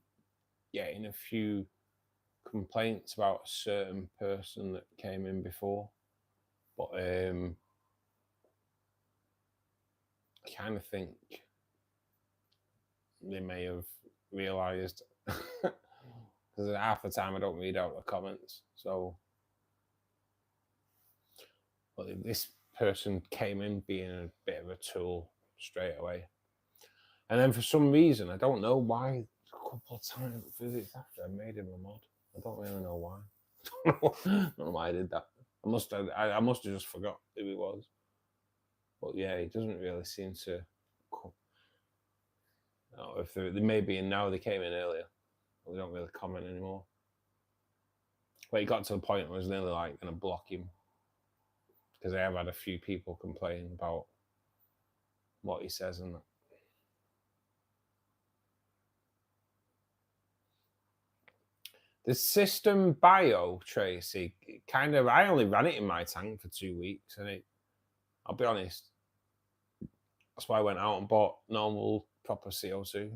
getting a few complaints about a certain person that came in before, but I kind of think they may have realised because half the time I don't read out the comments. So, but this person came in being a bit of a tool straight away, and then for some reason I don't know why, a couple of times visits after I made him a mod. I don't really know why. I don't know why I did that. I must have just forgot who he was. But yeah, he doesn't really seem to. No, if they may be in now, they came in earlier. But they don't really comment anymore. But he got to the point where I was nearly like going to block him, because I have had a few people complain about what he says and that. The system bio, Tracy, kind of, I only ran it in my tank for 2 weeks, and I'll be honest, that's why I went out and bought normal, proper CO2.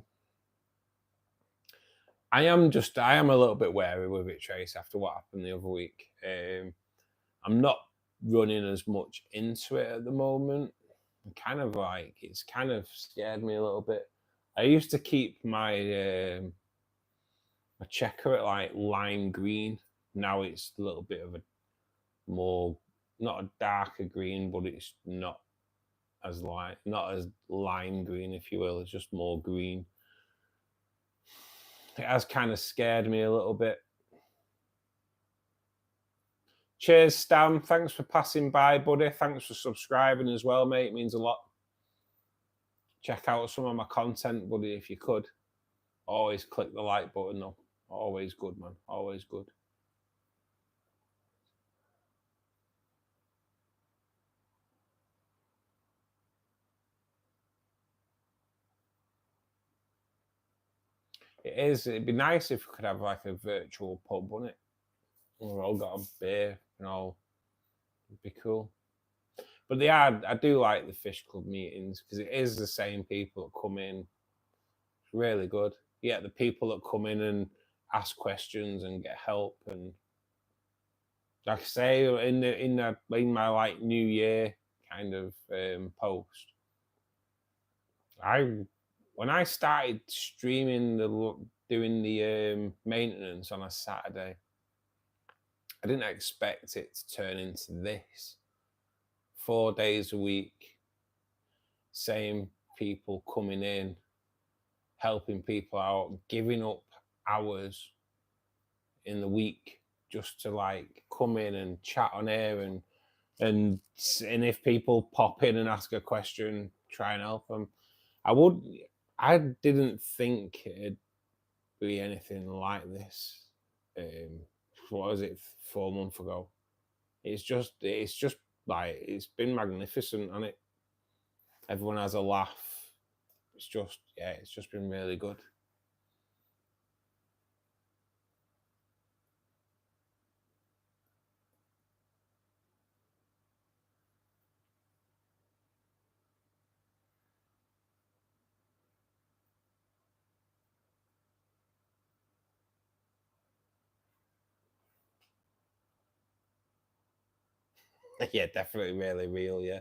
I am a little bit wary with it, Trace, after what happened the other week. I'm not running as much into it at the moment. I'm kind of like, it's kind of scared me a little bit. I used to keep my my checker at like lime green. Now it's a little bit of a more, not a darker green, but it's not as lime green, if you will. It's just more green. It has kind of scared me a little bit. Cheers, Stam. Thanks for passing by, buddy. Thanks for subscribing as well, mate. It means a lot. Check out some of my content, buddy, if you could. Always click the like button, though. Always good, man. Always good. It is. It'd be nice if we could have like a virtual pub, wouldn't it? We've all got a beer and all. It'd be cool. But I do like the fish club meetings because it is the same people that come in. It's really good. Yeah, the people that come in and ask questions and get help, and like I say in my like New Year kind of post, when I started streaming doing the maintenance on a Saturday, I didn't expect it to turn into this. 4 days a week, same people coming in, helping people out, giving up hours in the week just to like come in and chat on air and And if people pop in and ask a question, try and help them. I didn't think it'd be anything like this. What was it, 4 months ago? It's just like, it's been magnificent, hasn't it? Everyone has a laugh. It's just been really good. Yeah, definitely really real, yeah.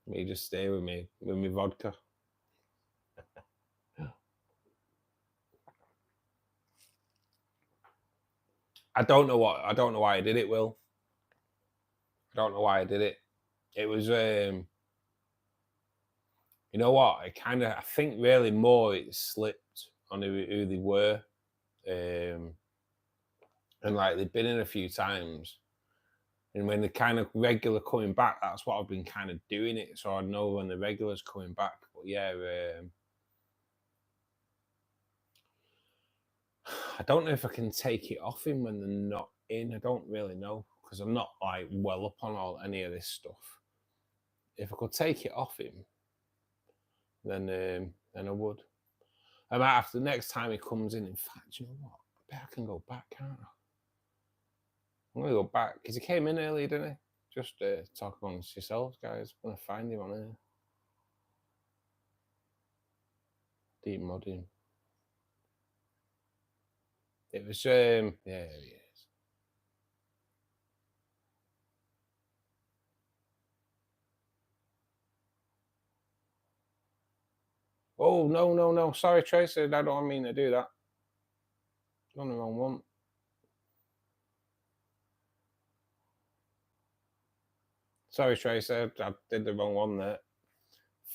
Me just stay with me vodka. I don't know why I did it, Will. I don't know why I did it. It was you know what? I think really more it slipped on who they were. And like, they've been in a few times. And when they're kind of regular coming back, that's what I've been kind of doing it. So I know when the regular's coming back. But yeah, I don't know if I can take it off him when they're not in. I don't really know, because I'm not like well up on any of this stuff. If I could take it off him, then I would. I might have to, next time he comes in fact, you know what? I bet I can go back, can't I? I'm gonna go back because he came in early, didn't he? Just talk amongst yourselves, guys. I'm gonna find him on here. Deep modding. It was yeah, there he is. Oh no! Sorry, Tracy. I don't mean to do that. On the wrong one. Sorry, Tracy. I did the wrong one there.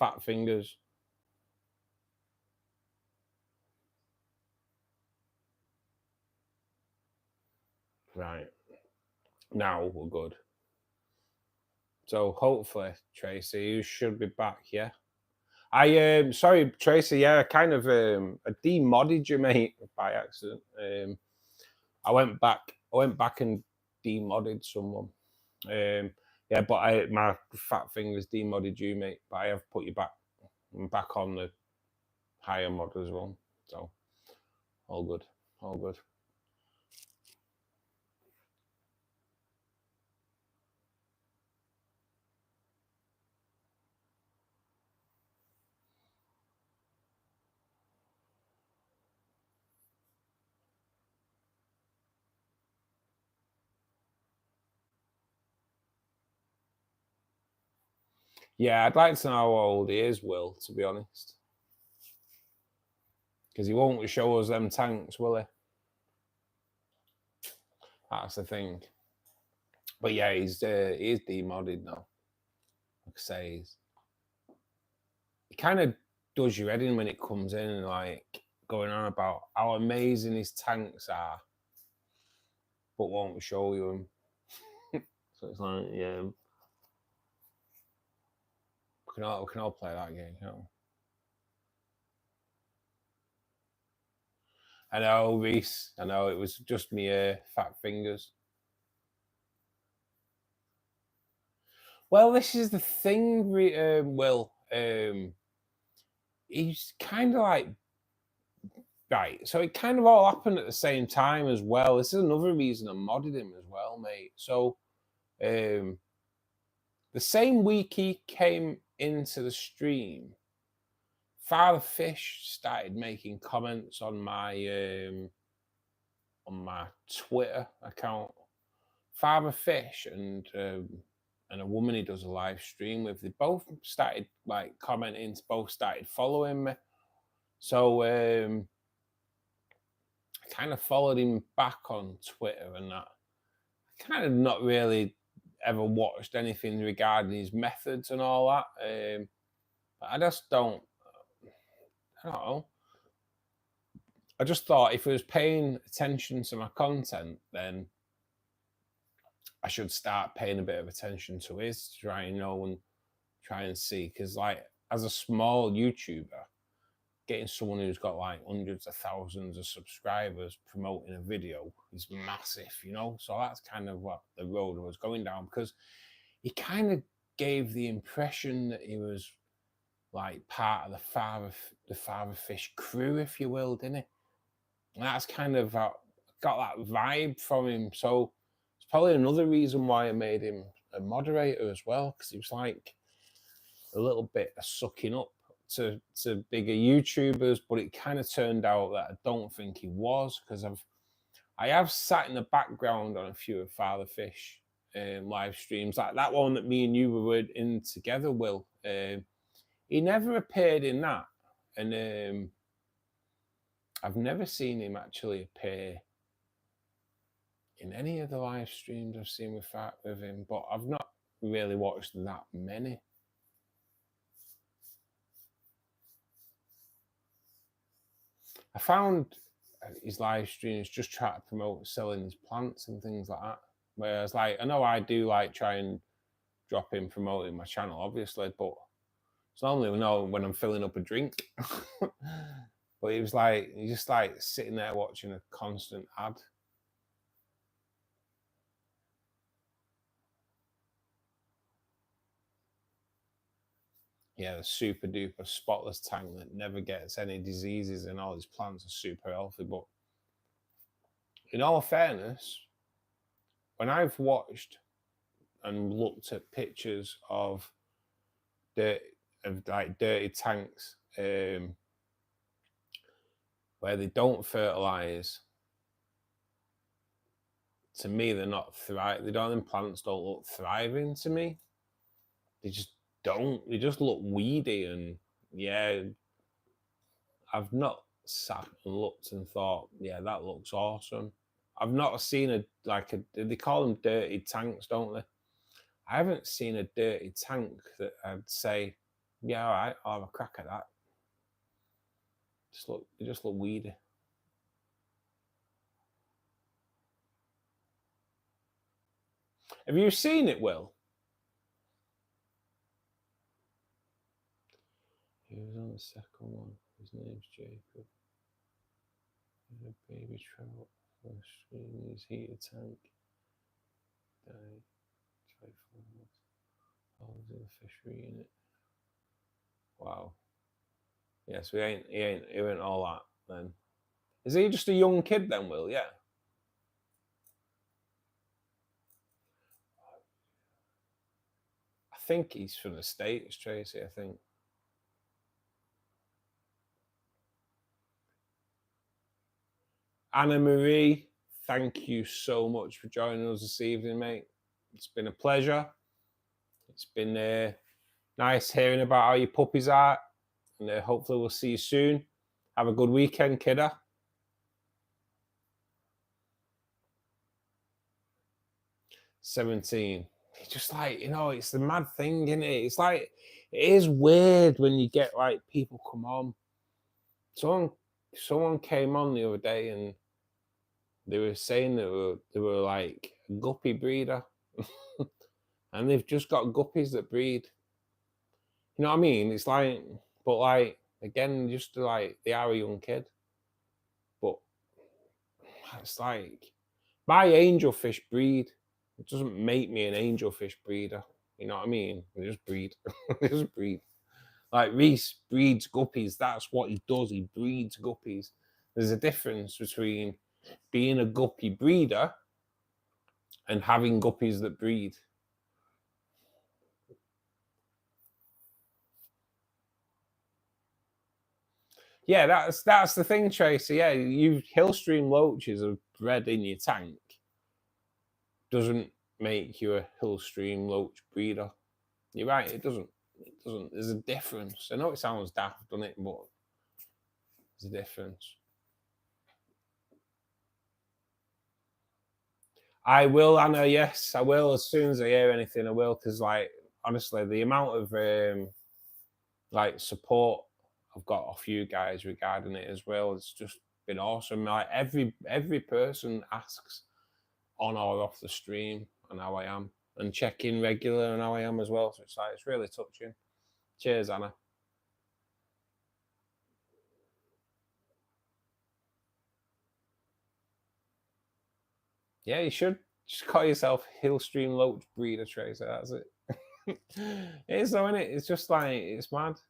Fat fingers. Right. Now we're good. So hopefully, Tracy, you should be back, yeah? I sorry, Tracy, yeah, I kind of I demodded you, mate, by accident. I went back and demodded someone. Yeah, but my fat fingers demodded you, mate. But I have put you back. I'm back on the higher mod as well. So all good. All good. Yeah, I'd like to know how old he is, Will, to be honest. Because he won't show us them tanks, will he? That's the thing. But yeah, he's demodded now. Like I say, he kind of does your head in when it comes in, and like going on about how amazing his tanks are, but won't show you them. So it's like, yeah, we can all play that game, can't we? I know, Reese. I know, it was just me fat fingers. Well, this is the thing, Will. He's kind of like, right. So it kind of all happened at the same time as well. This is another reason I modded him as well, mate. So the same week he came into the stream, Father Fish started making comments on my Twitter account. Father Fish and a woman he does a live stream with, they both started like commenting, both started following me. So I kind of followed him back on Twitter and that. I kind of not really ever watched anything regarding his methods and all that. But I just don't. I don't know. I just thought if he was paying attention to my content, then I should start paying a bit of attention to his to try and know and try and see. Because like as a small YouTuber, getting someone who's got like hundreds of thousands of subscribers promoting a video is massive, you know? So that's kind of what the road I was going down, because he kind of gave the impression that he was like part of the Father Fish crew, if you will, didn't he? And that's kind of got that vibe from him. So it's probably another reason why I made him a moderator as well, because he was like a little bit of sucking up to bigger YouTubers, but it kind of turned out that I don't think he was, because I have sat in the background on a few of Father Fish live streams, like that one that me and you were in together, Will. He never appeared in that, and I've never seen him actually appear in any of the live streams I've seen with him, but I've not really watched that many. I found his live streams just try to promote selling his plants and things like that. Whereas, like, I know I do like try and drop in promoting my channel, obviously, but it's only when I'm filling up a drink. But he was like, he's just like sitting there watching a constant ad. Yeah, the super duper spotless tank that never gets any diseases, and all his plants are super healthy. But in all fairness, when I've watched and looked at pictures of dirty tanks where they don't fertilize, to me they're not thriving. Them plants don't look thriving to me. They just don't. They just look weedy, and yeah, I've not sat and looked and thought, yeah, that looks awesome. I've not seen they call them dirty tanks, don't they? I haven't seen a dirty tank that I'd say, yeah, all right, I'll have a crack at that. They just look weedy. Have you seen it, Will? He was on the second one. His name's Jacob. He's a baby trout. First screen, his heated tank. Died. 24 months. Holes in the fishery unit. Wow. Yes, he ain't all that then. Is he just a young kid then, Will? Yeah. I think he's from the States, Tracy, I think. Anna Marie, thank you so much for joining us this evening, mate. It's been a pleasure. It's been nice hearing about how your puppies are, and hopefully we'll see you soon. Have a good weekend, kidda. $17. It's just like, you know, it's the mad thing, isn't it? It's like, it is weird when you get like people come on. Someone came on the other day and they were saying that they were like a guppy breeder. And they've just got guppies that breed. You know what I mean? It's like, but like, again, just like, they are a young kid. But it's like, my angelfish breed. It doesn't make me an angelfish breeder. You know what I mean? They just breed. They just breed. Like Reese breeds guppies. That's what he does. He breeds guppies. There's a difference between being a guppy breeder and having guppies that breed. Yeah, that's the thing, Tracy. Yeah, you Hillstream loaches are bred in your tank. Doesn't make you a Hillstream loach breeder. You're right, it doesn't. It doesn't. There's a difference. I know it sounds daft, doesn't it? But there's a difference. I will, Anna. Yes, I will. As soon as I hear anything, I will. Because, like, honestly, the amount of like support I've got off you guys regarding it as well, it's just been awesome. Like every person asks on or off the stream and how I am, and check in regular and how I am as well. So it's like, it's really touching. Cheers, Anna. Yeah, you should just call yourself Hillstream Loach Breeder Tracer. That's it. It is though, isn't it? It's just like, it's mad.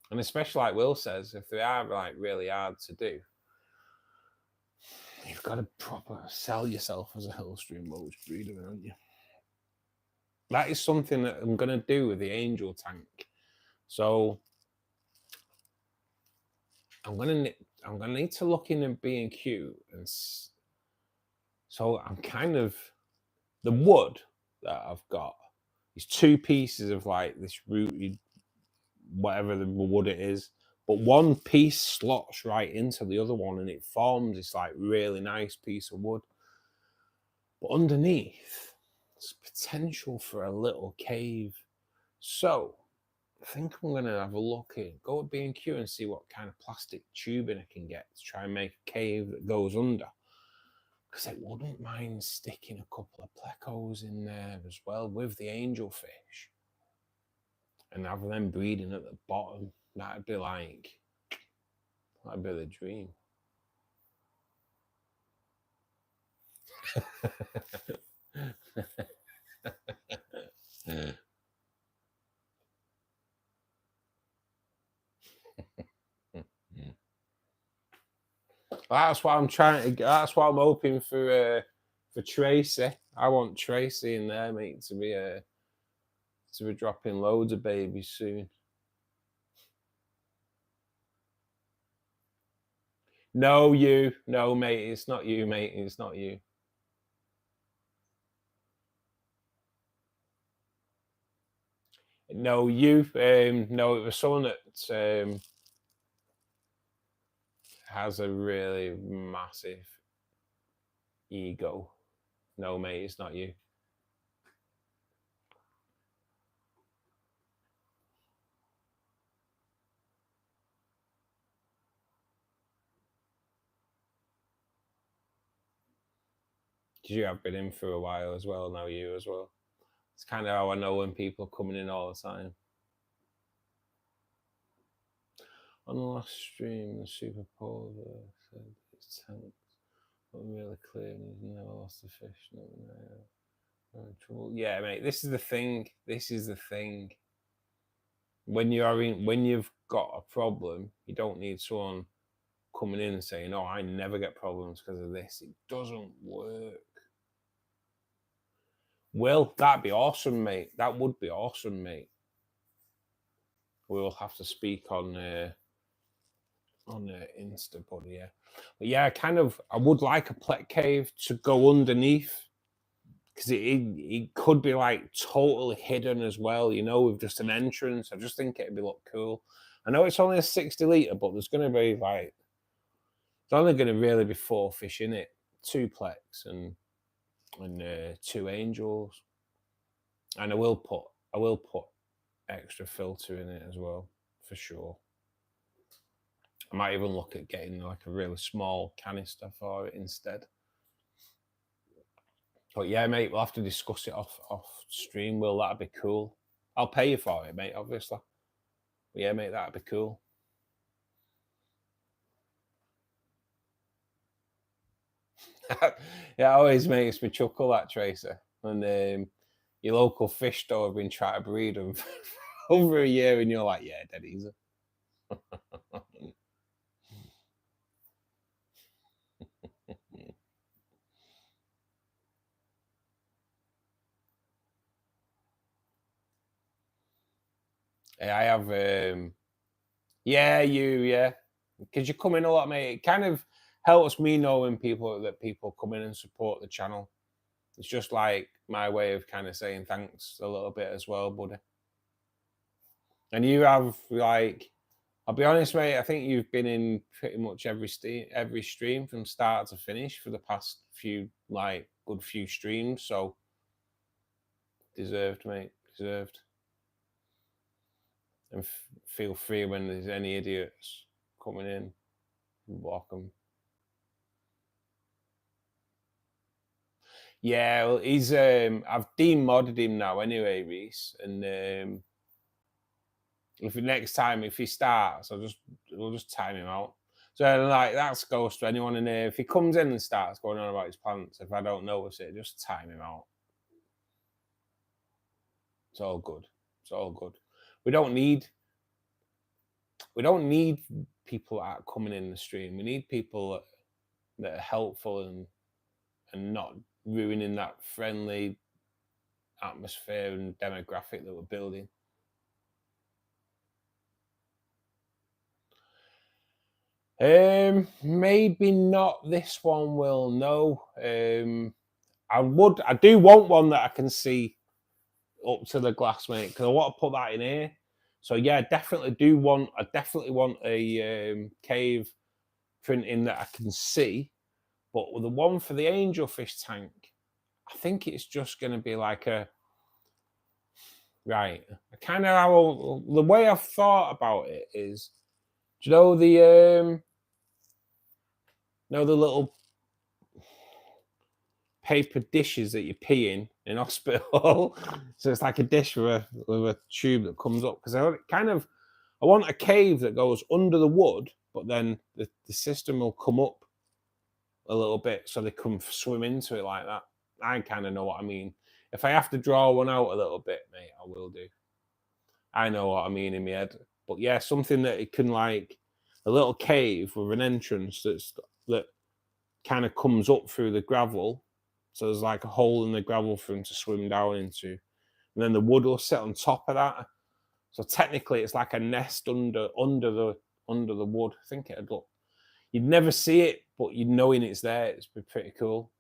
And especially like Will says, if they are like really hard to do, you've got to proper sell yourself as a Hillstream Loach breeder, haven't you? That is something that I'm going to do with the angel tank. So I'm going to need to look in B&Q, and so I'm kind of, the wood that I've got is 2 pieces of like this rooted, whatever the wood it is, but one piece slots right into the other one and it forms this like really nice piece of wood. But underneath, there's potential for a little cave. So I think I'm going to have a look in, go at B&Q and see what kind of plastic tubing I can get to try and make a cave that goes under. Because I wouldn't mind sticking a couple of plecos in there as well with the angelfish and have them breeding at the bottom. That'd be the dream. That's what I'm trying to get. That's what I'm hoping for Tracy. I want Tracy in there, mate, to be dropping loads of babies soon. No, you. No, mate, it's not you, mate. It's not you. No, you. No, it was someone that has a really massive ego. No, mate, it's not you. You have been in for a while as well. Now you as well. It's kind of how I know when people are coming in all the time. On the last stream, the Super Polar said his tanks were really clear and he's never lost a fish. No. Yeah, mate, this is the thing. This is the thing. When you've got a problem, you don't need someone coming in and saying, "Oh, I never get problems because of this." It doesn't work. Well, that'd be awesome, mate. That would be awesome, mate. We'll have to speak on Insta, buddy. Yeah, but yeah, I would like a plet cave to go underneath, because it could be like totally hidden as well, you know, with just an entrance. I just think it'd be look cool. I know it's only a 60 litre, but there's going to be like, there's only going to really be 4 fish in it, 2 plets and 2 angels, and I will put extra filter in it as well, for sure. I might even look at getting like a really small canister for it instead. But yeah, mate, we'll have to discuss it off stream. Will, that'd be cool. I'll pay you for it, mate, obviously. But yeah, mate, that'd be cool. Yeah, always makes me chuckle, that, Tracer. And your local fish store have been trying to breed them for over a year, and you're like, yeah, dead easy. I have, yeah, because you come in a lot, mate. It kind of helps me knowing people come in and support the channel. It's just like my way of kind of saying thanks a little bit as well, buddy. And you have, like, I'll be honest, mate, I think you've been in pretty much every stream from start to finish for the past few, like, good few streams. So Deserved, mate. Deserved. And feel free when there's any idiots coming in, block them. Yeah, well, he's I've demodded him now anyway, Reese. And if next time if he starts, we'll just time him out. So like that's goes to anyone in here. If he comes in and starts going on about his plants, if I don't notice it, just time him out. It's all good. It's all good. We don't need people that are coming in the stream. We need people that are helpful and not ruining that friendly atmosphere and demographic that we're building. Maybe not this one, will no. I do want one that I can see up to the glass, mate, because I want to put that in here. So yeah, I definitely want a cave printing that I can see. But with the one for the angelfish tank, I think it's just going to be like a right. Kind of the way I've thought about it is, do you know the little paper dishes that you pee in hospital? So it's like a dish with a tube that comes up, because I want a cave that goes under the wood, but then the system will come up a little bit so they can swim into it like that. I kind of know what I mean. If I have to draw one out a little bit, mate, I will do. I know what I mean in my head. But yeah, something that it can, like a little cave with an entrance that kind of comes up through the gravel. So there's like a hole in the gravel for him to swim down into. And then the wood will sit on top of that. So technically it's like a nest under the wood. I think it'd look, you'd never see it, but you'd knowing it's there, it's be pretty cool.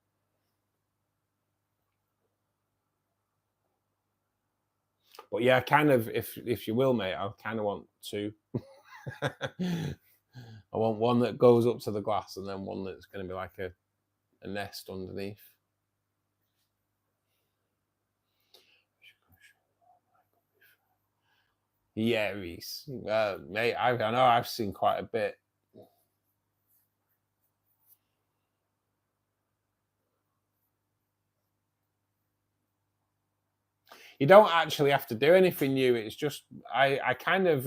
But yeah, kind of, if you will, mate, I kind of want two. I want one that goes up to the glass and then one that's going to be like a nest underneath. Yeah, Reese. Mate, I know I've seen quite a bit. You don't actually have to do anything new. It's just I kind of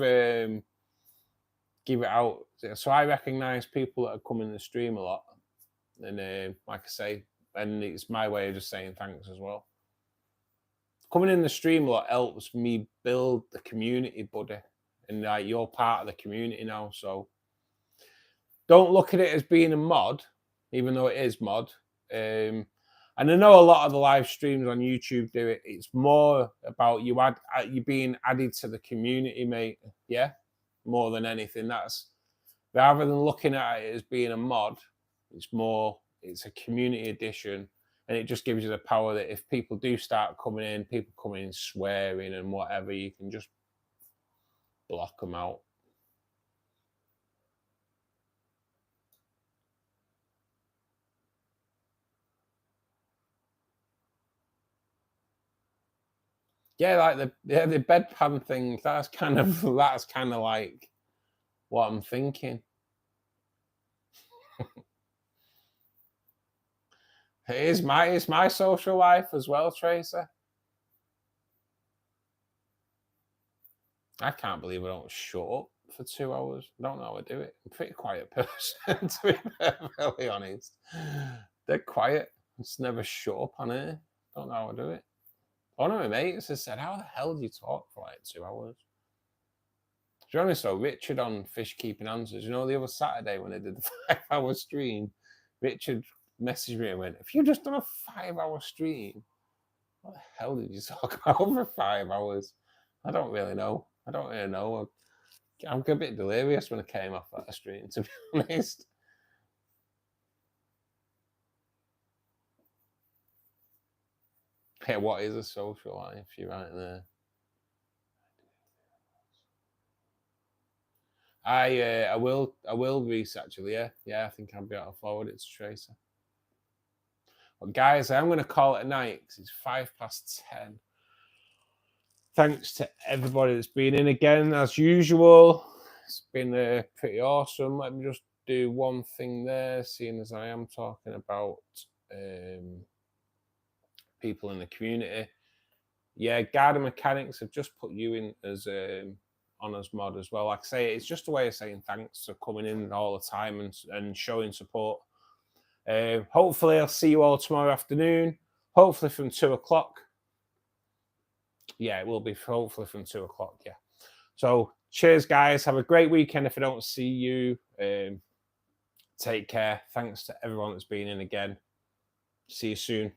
give it out. So I recognize people that are coming in the stream a lot, and like I say, and it's my way of just saying thanks as well. Coming in the stream a lot helps me build the community, buddy, and like you're part of the community now. So don't look at it as being a mod, even though it is mod. And I know a lot of the live streams on YouTube do it. It's more about you being added to the community, mate. Yeah, more than anything. That's rather than looking at it as being a mod. It's a community edition, and it just gives you the power that if people do start coming in, swearing and whatever, you can just block them out. Yeah, like the bedpan thing. That's kind of like what I'm thinking. It's my social life as well, Tracer. I can't believe I don't shut up for 2 hours. I don't know how I do it. I'm a pretty quiet person, to be very honest. Dead quiet. Just never shut up on it. Don't know how I do it. One of my mates has said, "How the hell do you talk for like 2 hours?" To be honest though, Richard on Fish Keeping Answers, you know, the other Saturday when I did the 5-hour stream, Richard messaged me and went, "If you just done a 5-hour stream, what the hell did you talk about for 5 hours?" I don't really know. I'm a bit delirious when I came off that stream, to be honest. Hey, what is a social life? You're right there. I will Reese, actually. Yeah, I think I'll be able to forward it to Tracer. But guys, I'm going to call it a night because it's 10:05. Thanks to everybody that's been in again, as usual. It's been pretty awesome. Let me just do one thing there, seeing as I am talking about people in the community. Yeah, Garden Mechanics have just put you in as honours mod as well. Like I say, it's just a way of saying thanks for coming in all the time and showing support. Hopefully, I'll see you all tomorrow afternoon. Hopefully from 2 o'clock. Yeah, it will be hopefully from 2 o'clock. Yeah. So cheers, guys. Have a great weekend if I don't see you. Take care. Thanks to everyone that's been in again. See you soon.